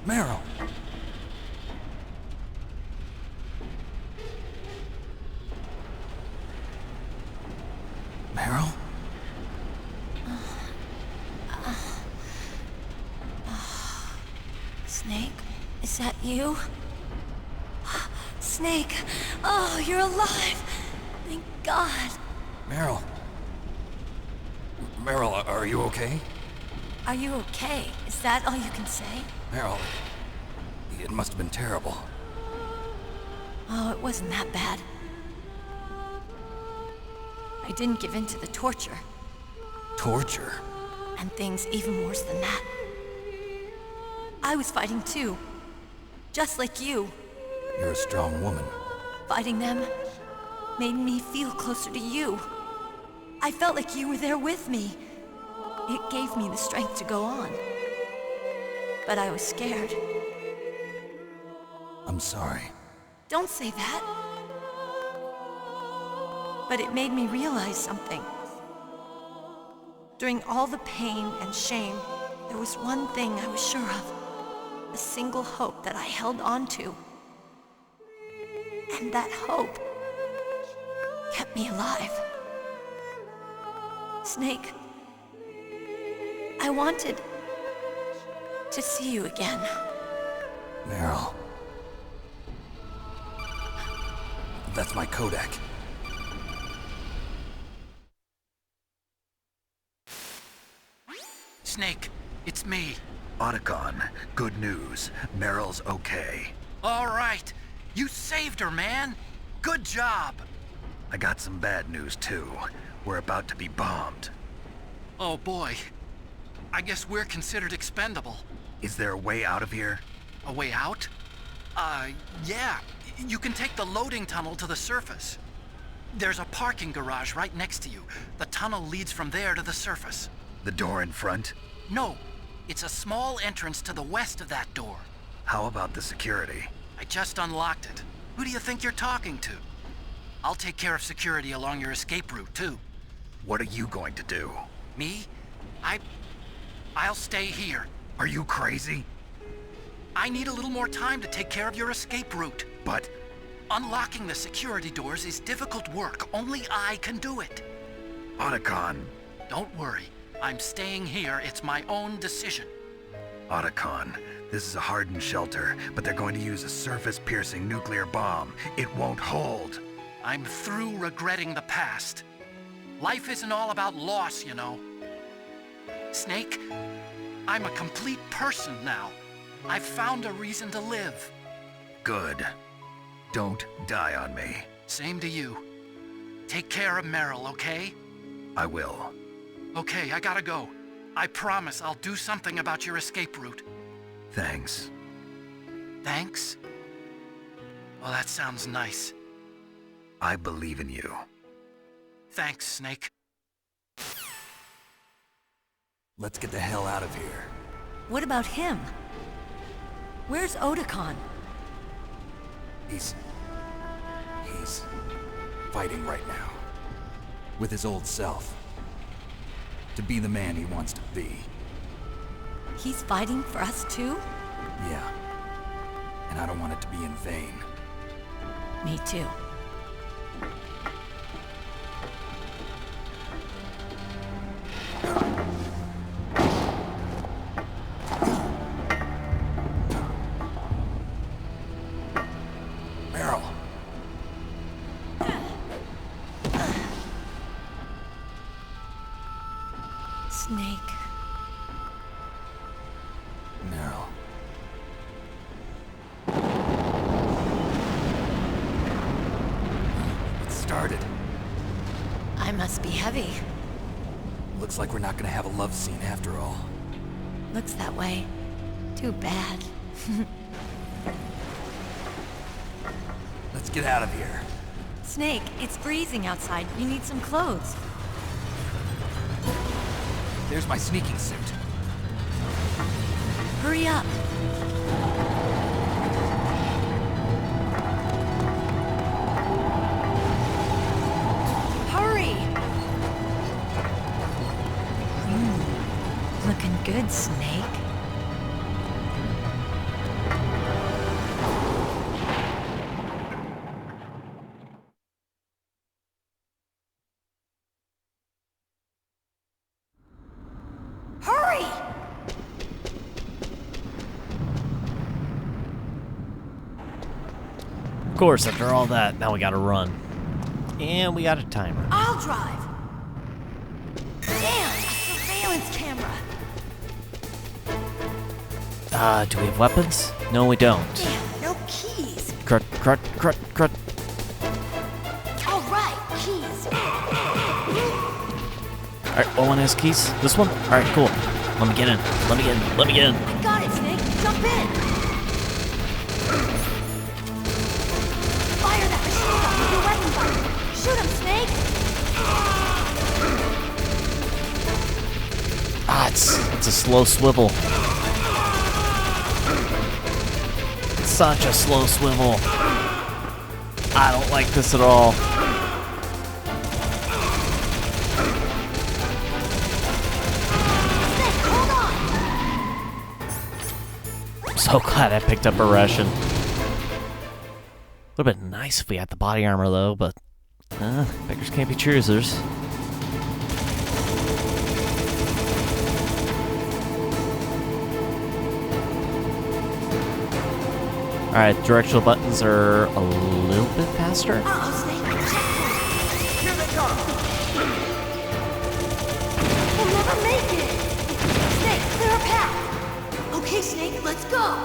Meryl! Meryl? Snake, is that you? Snake, oh, you're alive! Thank God. Meryl? Meryl, are you okay? Are you okay? Is that all you can say? Meryl, it must have been terrible. Oh, it wasn't that bad. I didn't give in to the torture. Torture? And things even worse than that. I was fighting too. Just like you. You're a strong woman. Fighting them made me feel closer to you. I felt like you were there with me. It gave me the strength to go on. But I was scared. I'm sorry. Don't say that. But it made me realize something. During all the pain and shame, there was one thing I was sure of. A single hope that I held on to. And that hope kept me alive. Snake, I wanted to see you again. Meryl. That's my Kodak. Snake, it's me. Otacon, good news. Meryl's okay. All right. You saved her, man. Good job. I got some bad news, too. We're about to be bombed. Oh, boy. I guess we're considered expendable. Is there a way out of here? A way out? Yeah. You can take the loading tunnel to the surface. There's a parking garage right next to you. The tunnel leads from there to the surface. The door in front? No. It's a small entrance to the west of that door. How about the security? I just unlocked it. Who do you think you're talking to? I'll take care of security along your escape route, too. What are you going to do? Me? I'll stay here. Are you crazy? I need a little more time to take care of your escape route. But... unlocking the security doors is difficult work. Only I can do it. Otacon. Don't worry. I'm staying here. It's my own decision. Otacon, this is a hardened shelter, but they're going to use a surface-piercing nuclear bomb. It won't hold. I'm through regretting the past. Life isn't all about loss, you know. Snake, I'm a complete person now. I've found a reason to live. Good. Don't die on me. Same to you. Take care of Meryl, okay? I will. Okay, I gotta go. I promise I'll do something about your escape route. Thanks. Thanks? Well, that sounds nice. I believe in you. Thanks, Snake. Let's get the hell out of here. What about him? Where's Otacon? He's fighting right now. With his old self. To be the man he wants to be. He's fighting for us too? Yeah. And I don't want it to be in vain. Me too. Meryl. Snake. Meryl. It started. I must be heavy. Looks like we're not gonna have a love scene after all. Looks that way. Too bad. Let's get out of here. Snake, it's freezing outside. You need some clothes. There's my sneaking suit. Hurry up. Hurry! Looking good, Snake. Hurry! Of course, after all that, now we gotta run. And we got a timer. I'll drive. Damn, a surveillance camera. Do we have weapons? No, we don't. Damn, no keys. Crut, crut, crut, crut. All right, keys. Alright, one has keys. This one? Alright, cool. Let me get in. Let me get in. Let me get in. I got it, Snake. Jump in. Fire that machine gun with your weapon gun. Shoot him, Snake. Ah, it's a slow swivel. Such a slow swivel. I don't like this at all. Snake, hold on. I'm so glad I picked up a ration. Would have been nice if we had the body armor though, but beggars can't be choosers. Alright, directional buttons are a little bit faster. Uh-oh, Snake. Checkpoint. Here they come! We'll never make it. Snake, clear a path. Okay, Snake, let's go.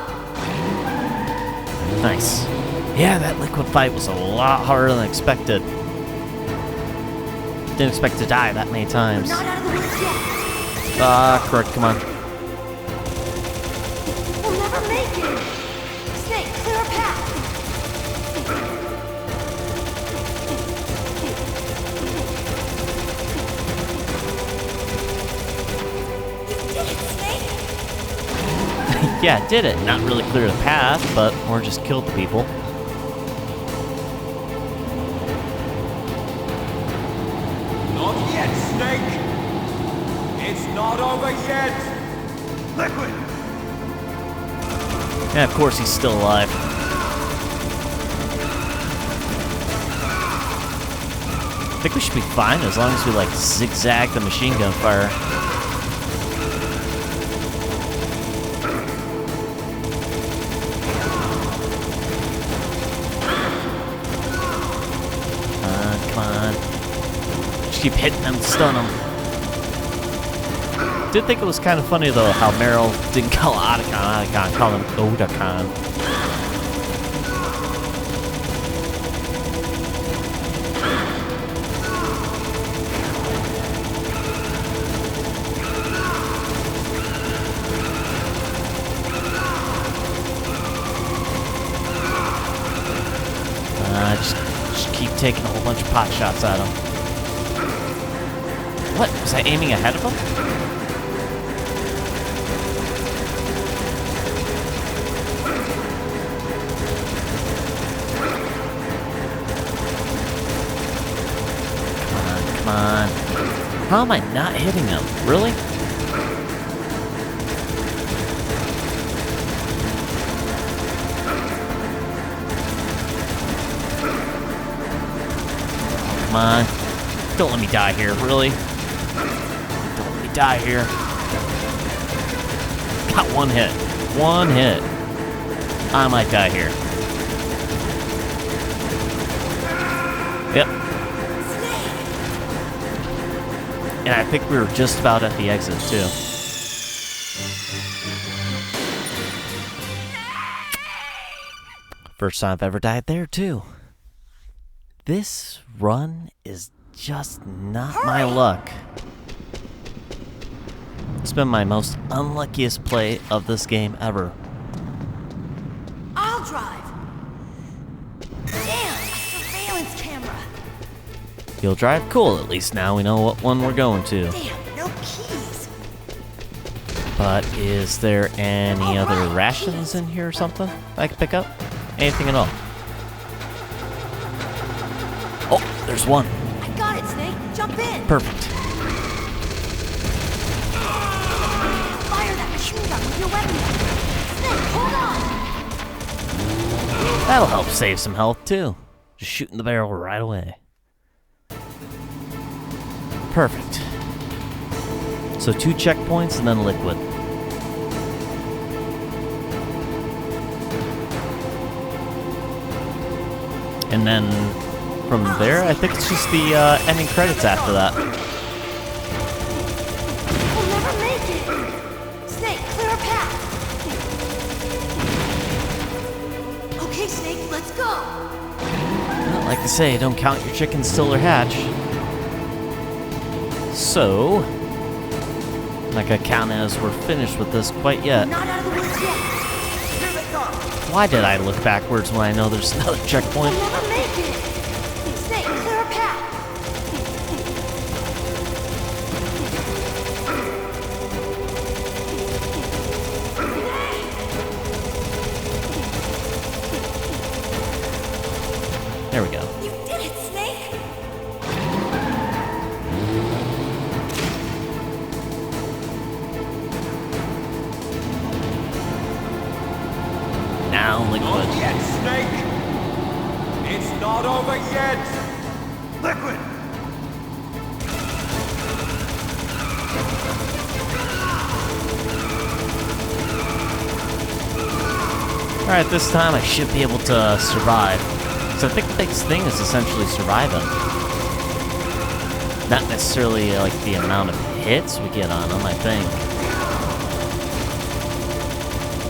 Nice. Yeah, that liquid fight was a lot harder than expected. Didn't expect to die that many times. Not out of the woods yet. Correct, come on. We'll never make it. Snake, clear a path. You did it, Snake. Yeah, did it. Not really clear the path, but more just killed the people. Not yet, Snake! It's not over yet! Liquid! Yeah, of course he's still alive. I think we should be fine as long as we like zigzag the machine gun fire. Come on. Just keep hitting them, stun them. Did think it was kind of funny though how Meryl didn't call Otacon, call him Odacon. Just keep taking a whole bunch of pot shots at him. What? Was I aiming ahead of him? Come on. How am I not hitting him? Really? Come on. Don't let me die here, really? Don't let me die here. Got one hit. One hit. I might die here. Yep. And I think we were just about at the exit, too. First time I've ever died there, too. This run is just not my luck. It's been my most unluckiest play of this game ever. I'll drive. Damn, a surveillance camera. You'll drive? Cool, at least now we know what one we're going to. Damn, no keys. But is there any other rations in here or something I can pick up? Anything at all? Oh, there's one. I got it, Snake. Jump in. Perfect. Fire that machine gun with your weapon. Snake, hold on. That'll help save some health too. Just shooting the barrel right away. Perfect. So 2 checkpoints and then liquid. And then from there, I think it's just the ending credits after that. We'll never make it. Snake, clear a path. Okay, Snake, let's go. Well, like I say, don't count your chickens till they're hatched. So, not gonna count as we're finished with this quite yet. Not out of the woods yet. Why did I look backwards when I know there's another checkpoint? We'll never make it. Snake, clear a path. There we go. You did it, Snake. Now liquid. Not yet, Snake! It's not over yet! Liquid! Alright, this time I should be able to survive. So I think the biggest thing is essentially surviving. Not necessarily like the amount of hits we get on them, I think.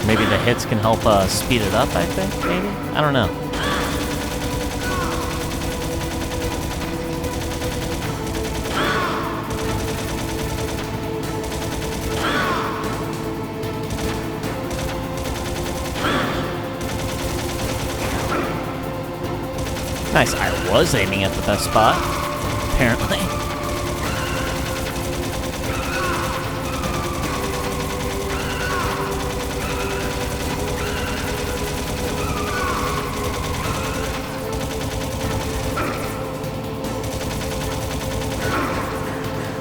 Maybe the hits can help speed it up, I think, maybe? I don't know. Nice, I was aiming at the best spot, apparently.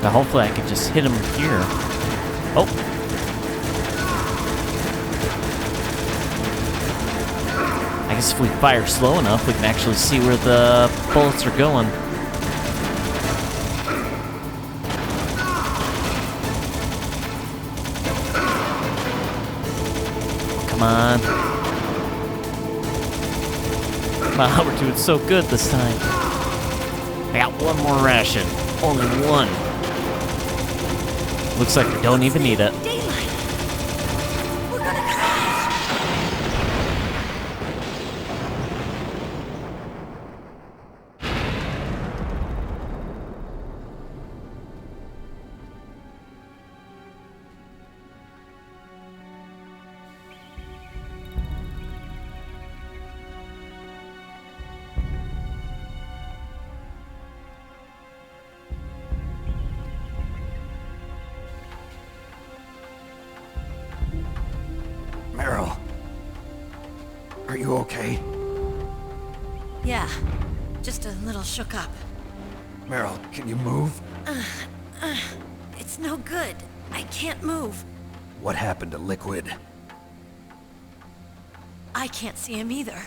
Now hopefully I can just hit him here. Oh. I guess if we fire slow enough, we can actually see where the bullets are going. Come on. Wow, we're doing so good this time. I got one more ration. Only one. Looks like we don't even need it. Daylight. We're gonna crash. Meryl. Are you okay? Yeah, just a little shook up. Meryl, can you move? It's no good. I can't move. What happened to Liquid? I can't see him either.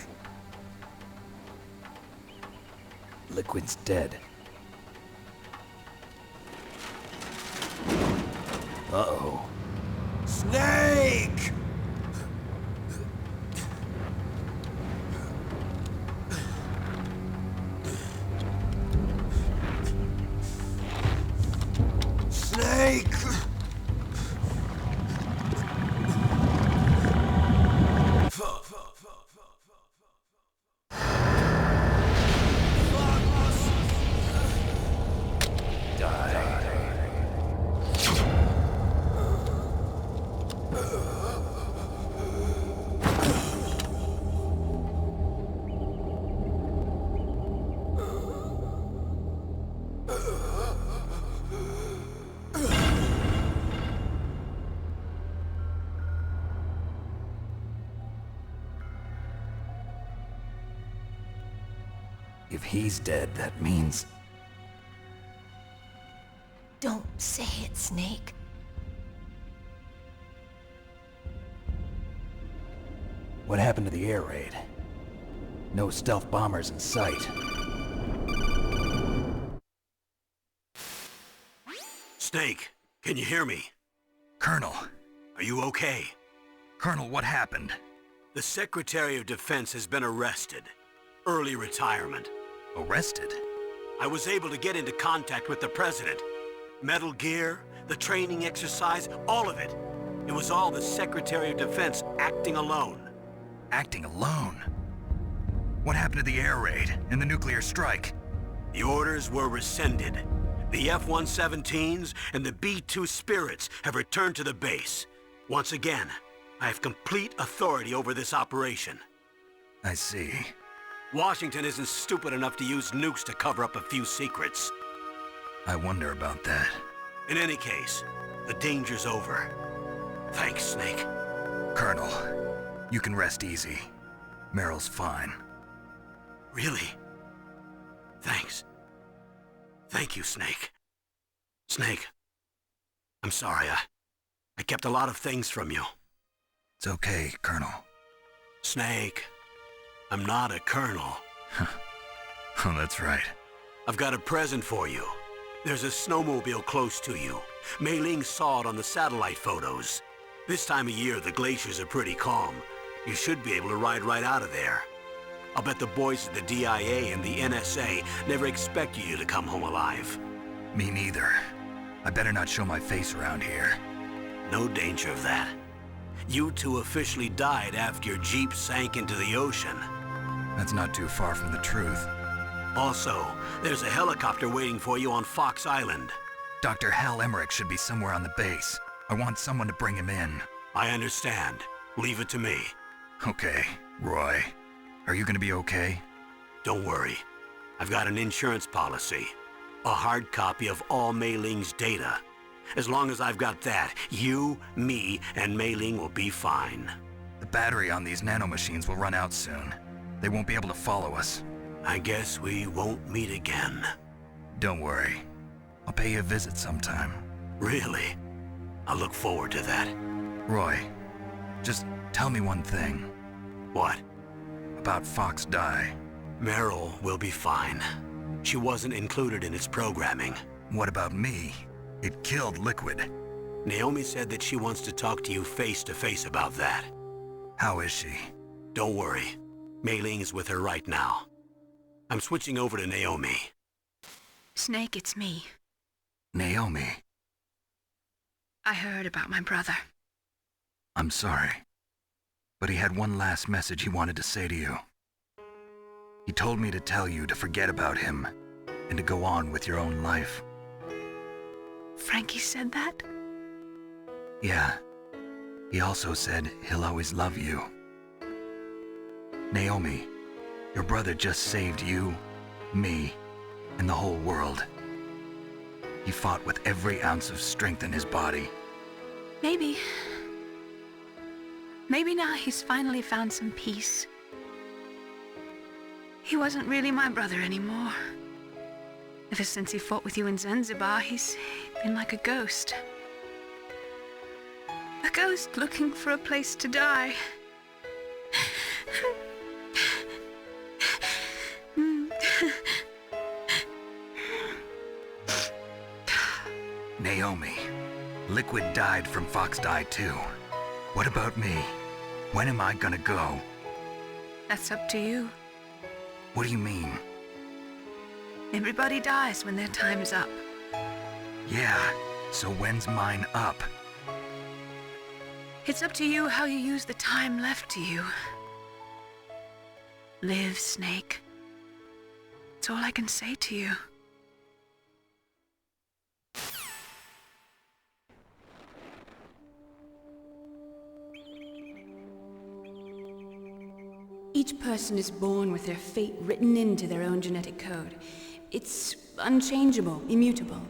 Liquid's dead. Uh-oh. Snake! Snake! If he's dead, that means... Don't say it, Snake. What happened to the air raid? No stealth bombers in sight. Snake, can you hear me? Colonel. Are you okay? Colonel, what happened? The Secretary of Defense has been arrested. Early retirement. Arrested? I was able to get into contact with the President. Metal Gear, the training exercise, all of it. It was all the Secretary of Defense acting alone. Acting alone? What happened to the air raid and the nuclear strike? The orders were rescinded. The F-117s and the B-2 Spirits have returned to the base. Once again, I have complete authority over this operation. I see. Washington isn't stupid enough to use nukes to cover up a few secrets. I wonder about that. In any case, the danger's over. Thanks, Snake. Colonel, you can rest easy. Meryl's fine. Really? Thanks. Thank you, Snake. Snake, I'm sorry, I kept a lot of things from you. It's okay, Colonel. Snake, I'm not a colonel. Oh, that's right. I've got a present for you. There's a snowmobile close to you. Mei Ling saw it on the satellite photos. This time of year, the glaciers are pretty calm. You should be able to ride right out of there. I'll bet the boys at the DIA and the NSA never expected you to come home alive. Me neither. I better not show my face around here. No danger of that. You two officially died after your Jeep sank into the ocean. That's not too far from the truth. Also, there's a helicopter waiting for you on Fox Island. Dr. Hal Emmerich should be somewhere on the base. I want someone to bring him in. I understand. Leave it to me. Okay, Roy. Are you gonna be okay? Don't worry. I've got an insurance policy. A hard copy of all Mei Ling's data. As long as I've got that, you, me, and Mei Ling will be fine. The battery on these nanomachines will run out soon. They won't be able to follow us. I guess we won't meet again. Don't worry. I'll pay you a visit sometime. Really? I look forward to that. Roy, just tell me one thing. What? About Fox Die. Meryl will be fine. She wasn't included in its programming. What about me? It killed Liquid. Naomi said that she wants to talk to you face to face about that. How is she? Don't worry. Mei Ling is with her right now. I'm switching over to Naomi. Snake, it's me. Naomi. I heard about my brother. I'm sorry. But he had one last message he wanted to say to you. He told me to tell you to forget about him and to go on with your own life. Frankie said that? Yeah. He also said he'll always love you. Naomi, your brother just saved you, me, and the whole world. He fought with every ounce of strength in his body. Maybe. Maybe now he's finally found some peace. He wasn't really my brother anymore. Ever since he fought with you in Zanzibar, he's been like a ghost. A ghost looking for a place to die. Naomi, Liquid died from Fox Die too. What about me? When am I gonna go? That's up to you. What do you mean? Everybody dies when their time is up. Yeah, so when's mine up? It's up to you how you use the time left to you. Live, Snake. That's all I can say to you. Each person is born with their fate written into their own genetic code. It's unchangeable, immutable.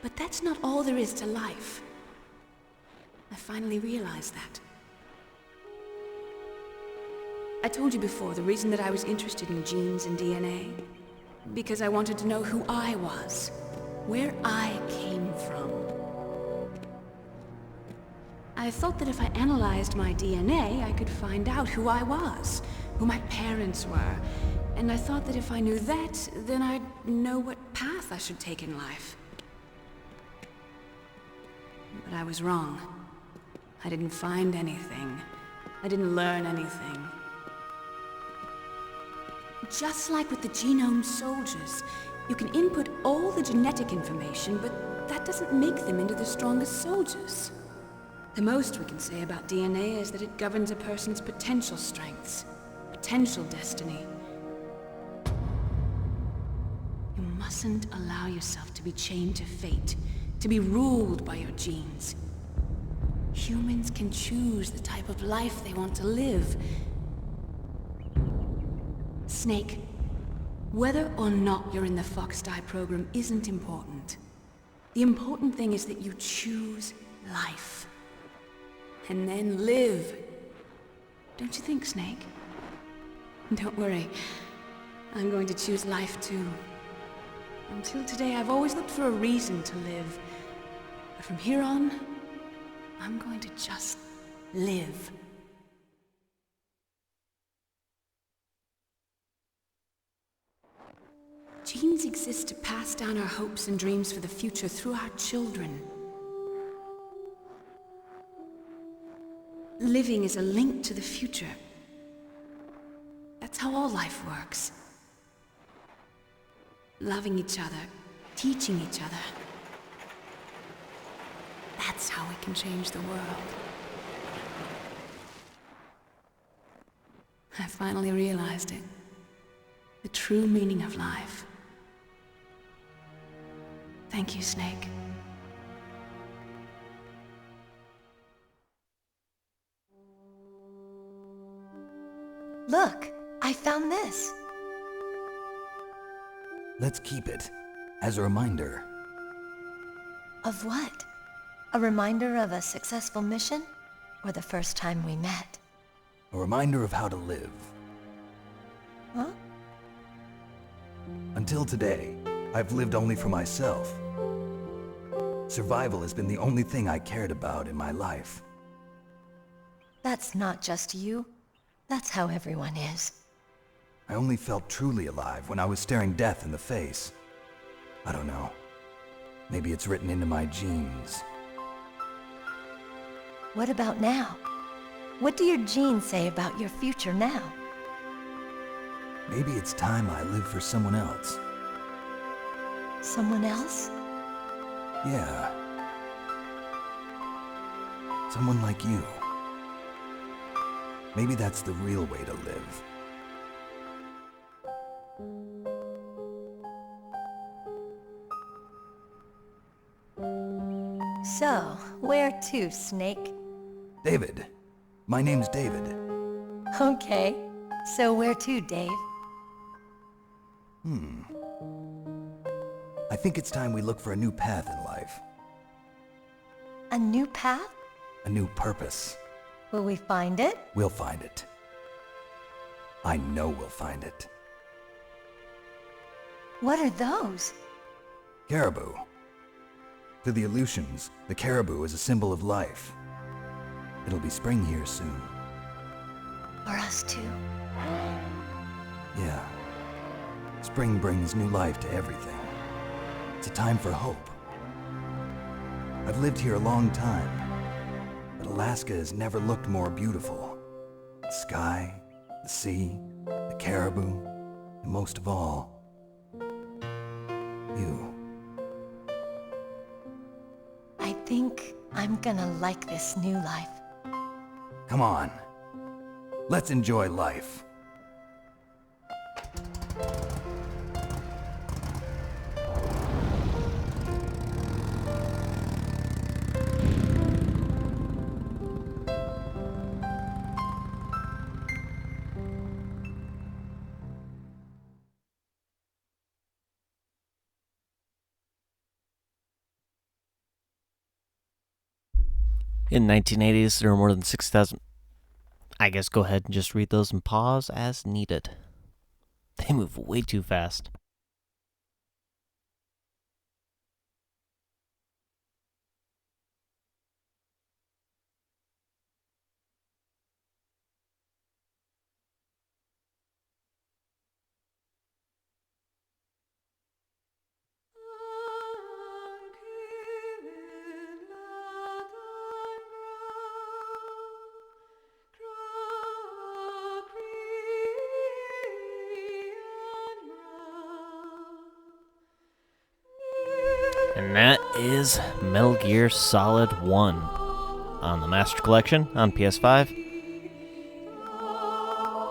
But that's not all there is to life. I finally realized that. I told you before the reason that I was interested in genes and DNA. Because I wanted to know who I was. Where I came from. I thought that if I analyzed my DNA, I could find out who I was, who my parents were, and I thought that if I knew that, then I'd know what path I should take in life. But I was wrong. I didn't find anything. I didn't learn anything. Just like with the genome soldiers, you can input all the genetic information, but that doesn't make them into the strongest soldiers. The most we can say about DNA is that it governs a person's potential strengths, potential destiny. You mustn't allow yourself to be chained to fate, to be ruled by your genes. Humans can choose the type of life they want to live. Snake, whether or not you're in the Foxhound program isn't important. The important thing is that you choose life. And then live. Don't you think, Snake? Don't worry. I'm going to choose life too. Until today, I've always looked for a reason to live. But from here on, I'm going to just live. Genes exist to pass down our hopes and dreams for the future through our children. Living is a link to the future. That's how all life works. Loving each other, teaching each other. That's how we can change the world. I finally realized it. The true meaning of life. Thank you, Snake. Look, I found this. Let's keep it as a reminder. Of what? A reminder of a successful mission? Or the first time we met? A reminder of how to live. Huh? Until today, I've lived only for myself. Survival has been the only thing I cared about in my life. That's not just you. That's how everyone is. I only felt truly alive when I was staring death in the face. I don't know. Maybe it's written into my genes. What about now? What do your genes say about your future now? Maybe it's time I live for someone else. Someone else? Yeah. Someone like you. Maybe that's the real way to live. So, where to, Snake? David. My name's David. Okay. So where to, Dave? I think it's time we look for a new path in life. A new path? A new purpose. Will we find it? We'll find it. I know we'll find it. What are those? Caribou. To the Aleutians, the caribou is a symbol of life. It'll be spring here soon. For us too. Yeah. Spring brings new life to everything. It's a time for hope. I've lived here a long time, but Alaska has never looked more beautiful. The sky, the sea, the caribou, and most of all, you. I think I'm gonna like this new life. Come on. Let's enjoy life. In the 1980s, there were more than 6,000... I guess go ahead and just read those and pause as needed. They move way too fast. And that is Metal Gear Solid 1 on the Master Collection on PS5.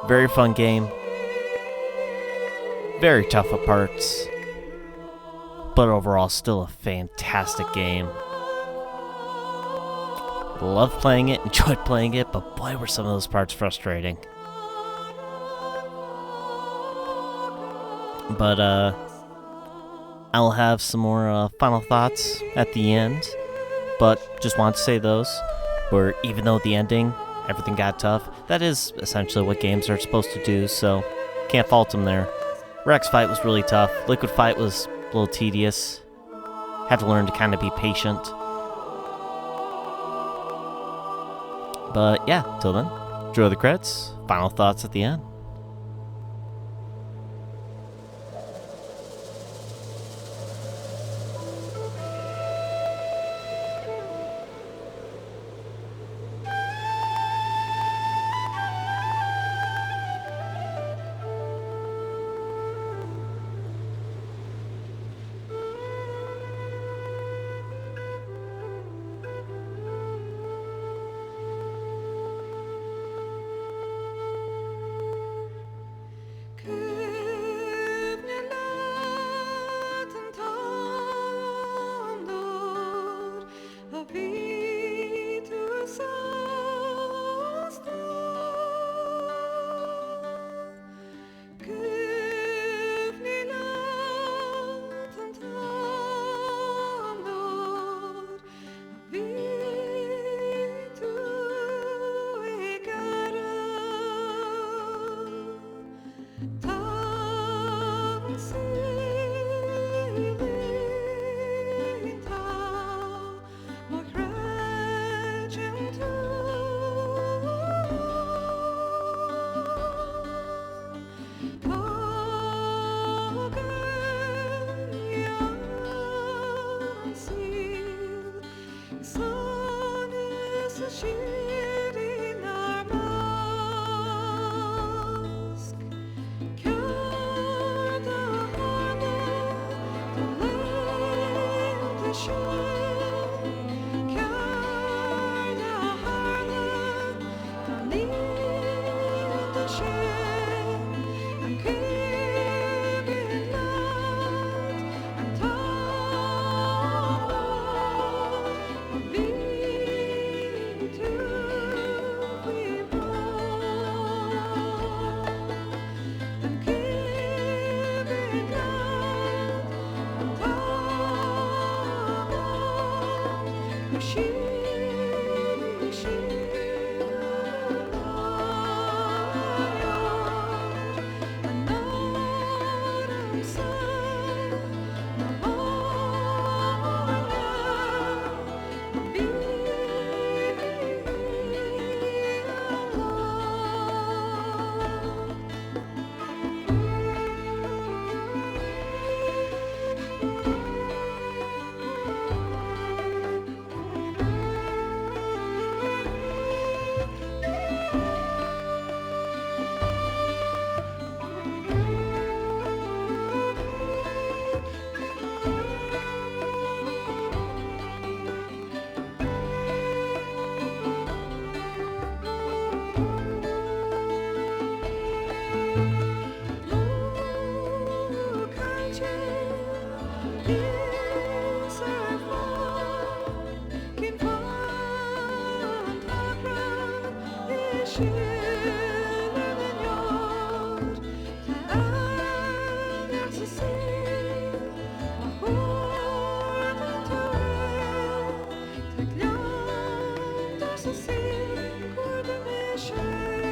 Very fun game. Very tough at parts. But overall, still a fantastic game. Loved playing it, enjoyed playing it, but boy, were some of those parts frustrating. But, I'll have some more final thoughts at the end, but just want to say those, where even though the ending, everything got tough, that is essentially what games are supposed to do, so can't fault them there. Rex fight was really tough. Liquid fight was a little tedious. Had to learn to kind of be patient. But yeah, till then, enjoy the credits, final thoughts at the end. Så se hvor det skjer.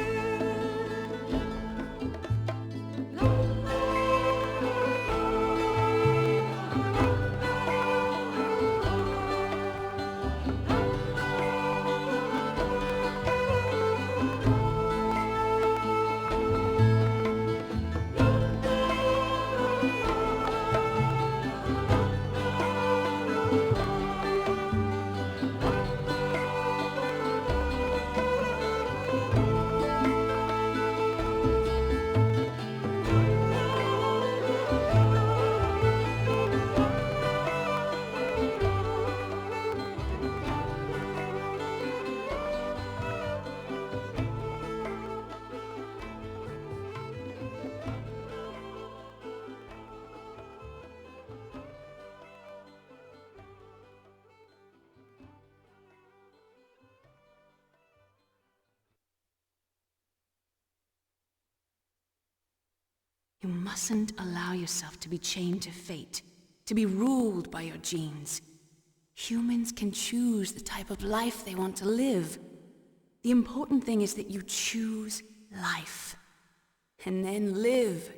You mustn't allow yourself to be chained to fate, to be ruled by your genes. Humans can choose the type of life they want to live. The important thing is that you choose life. And then live.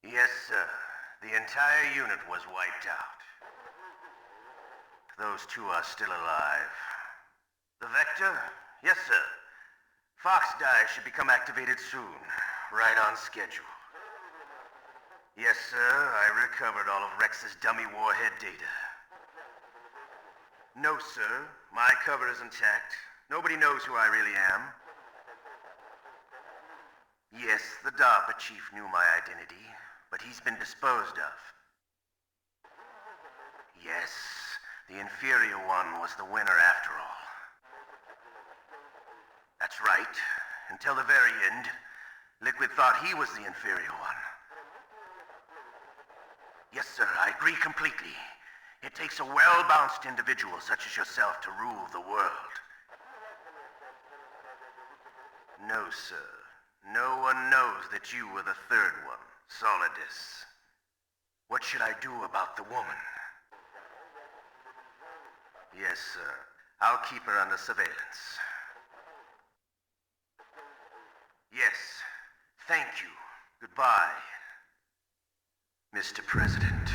Yes, sir. The entire unit was wiped out. Those two are still alive. The Vector? Yes, sir. Fox die should become activated soon. Right on schedule. Yes, sir. I recovered all of Rex's dummy warhead data. No, sir. My cover is intact. Nobody knows who I really am. Yes, the DARPA chief knew my identity, but he's been disposed of. Yes, the inferior one was the winner after all. That's right. Until the very end, Liquid thought he was the inferior one. Yes, sir, I agree completely. It takes a well-balanced individual such as yourself to rule the world. No, sir. No one knows that you were the third one, Solidus. What should I do about the woman? Yes, sir. I'll keep her under surveillance. Yes. Thank you. Goodbye, Mr. President.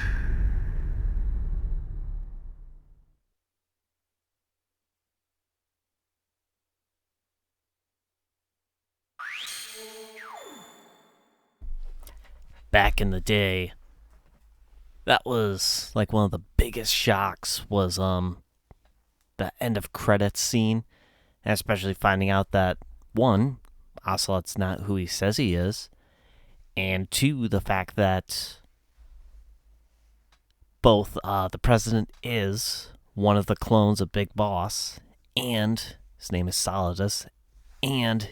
Back in the day, that was like one of the biggest shocks was the end of credits scene, and especially finding out that one, Ocelot's not who he says he is, and two, the fact that both the president is one of the clones of Big Boss, and his name is Solidus, and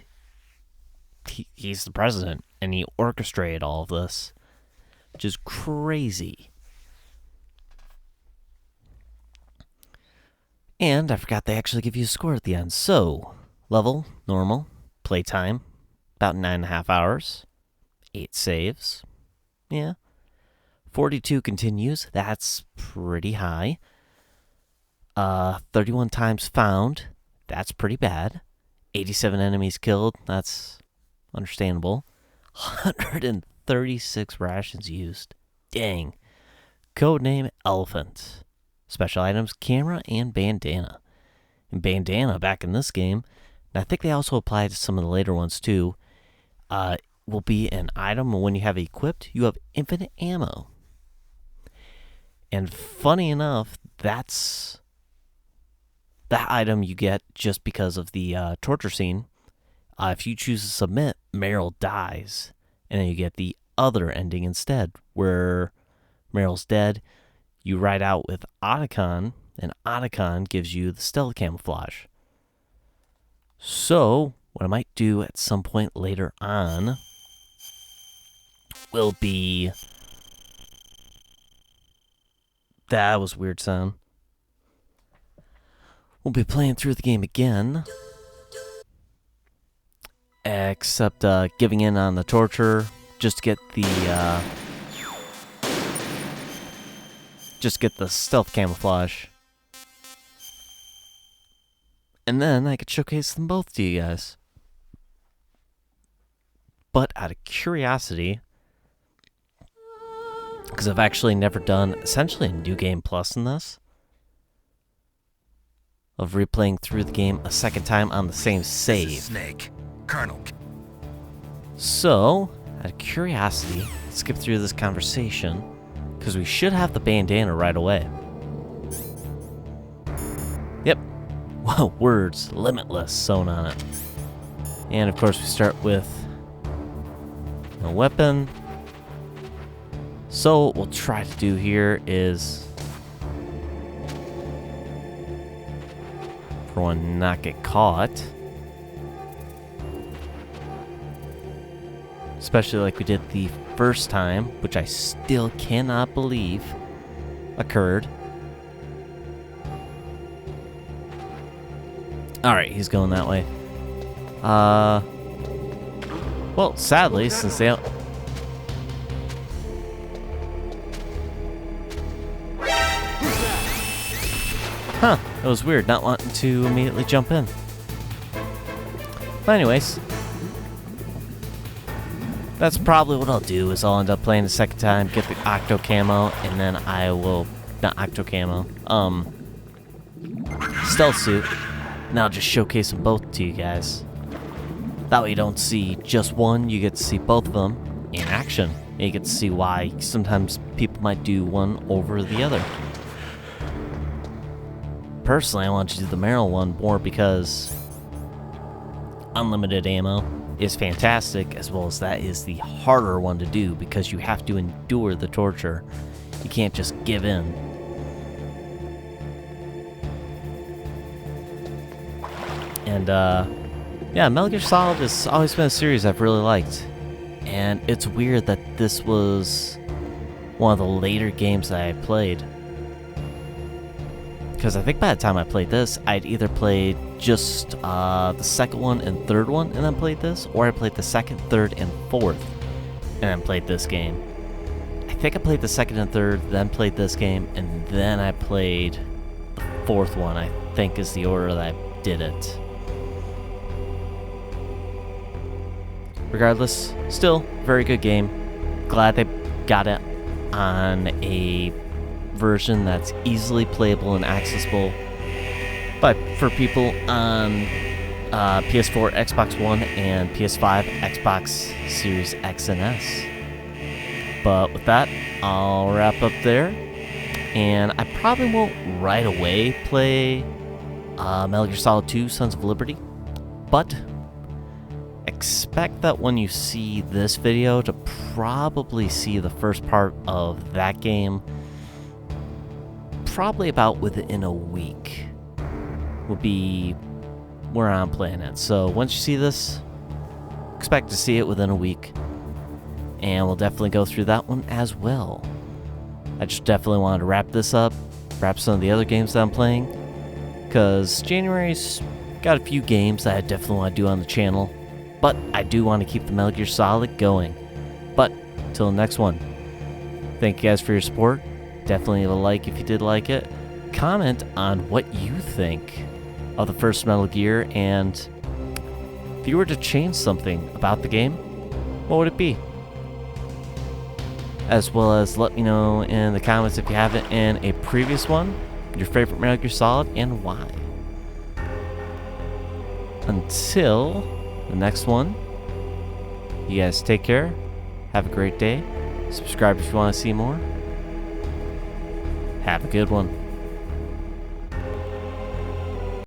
he's the president, and he orchestrated all of this, which is crazy. And I forgot they actually give you a score at the end. So, level, normal, playtime, about 9.5 hours, 8 saves, yeah. 42 continues, that's pretty high. 31 times found, that's pretty bad. 87 enemies killed, that's understandable. 136 rations used. Dang. Codename Elephant. Special items, camera and bandana. And bandana back in this game, and I think they also apply to some of the later ones too, will be an item when you have it equipped, you have infinite ammo. And funny enough, that's that item you get just because of the torture scene. If you choose to submit, Meryl dies. And then you get the other ending instead, where Meryl's dead. You ride out with Otacon, and Otacon gives you the stealth camouflage. So, what I might do at some point later on will be... That was a weird sound. We'll be playing through the game again. Except giving in on the torture just to get the stealth camouflage, and then I could showcase them both to you guys. But out of curiosity, because I've actually never done essentially a new game plus in this, of replaying through the game a second time on the same save. Snake. Colonel. So, out of curiosity, let's skip through this conversation, because we should have the bandana right away. Yep. Whoa, words, limitless, sewn on it. And of course we start with no weapon. So what we'll try to do here is, for one, not get caught. Especially like we did the first time, which I still cannot believe occurred. Alright, he's going that way. Well, sadly, since they... Huh, it was weird not wanting to immediately jump in. But anyways, that's probably what I'll do, is I'll end up playing the second time, get the Octo Camo, and then I will... Not Octo Camo, Stealth Suit, and I'll just showcase them both to you guys. That way you don't see just one, you get to see both of them in action. And you get to see why sometimes people might do one over the other. Personally, I want to do the Merrill one more because unlimited ammo is fantastic, as well as that is the harder one to do because you have to endure the torture. You can't just give in. And, yeah, Metal Gear Solid has always been a series I've really liked. And it's weird that this was one of the later games that I played. Because I think by the time I played this, I'd either played just the second one and third one and then played this, or I played the second, third, and fourth and then played this game. I think I played the second and third, then played this game, and then I played the fourth one, I think is the order that I did it. Regardless, still, very good game. Glad they got it on a version that's easily playable and accessible, but for people on PS4, Xbox One, and PS5, Xbox Series X and S. But with that, I'll wrap up there, and I probably won't right away play Metal Gear Solid 2 Sons of Liberty, but expect that when you see this video to probably see the first part of that game probably about within a week will be where I'm playing it. So once you see this, expect to see it within a week, and we'll definitely go through that one as well. I just definitely wanted to wrap this up, wrap some of the other games that I'm playing, because January's got a few games that I definitely want to do on the channel. But I do want to keep the Metal Gear Solid going. But, till the next one. Thank you guys for your support. Definitely leave a like if you did like it. Comment on what you think of the first Metal Gear, and if you were to change something about the game, what would it be? As well as let me know in the comments if you have it in a previous one, your favorite Metal Gear Solid, and why. Until the next one, you guys take care, have a great day, subscribe if you want to see more, have a good one.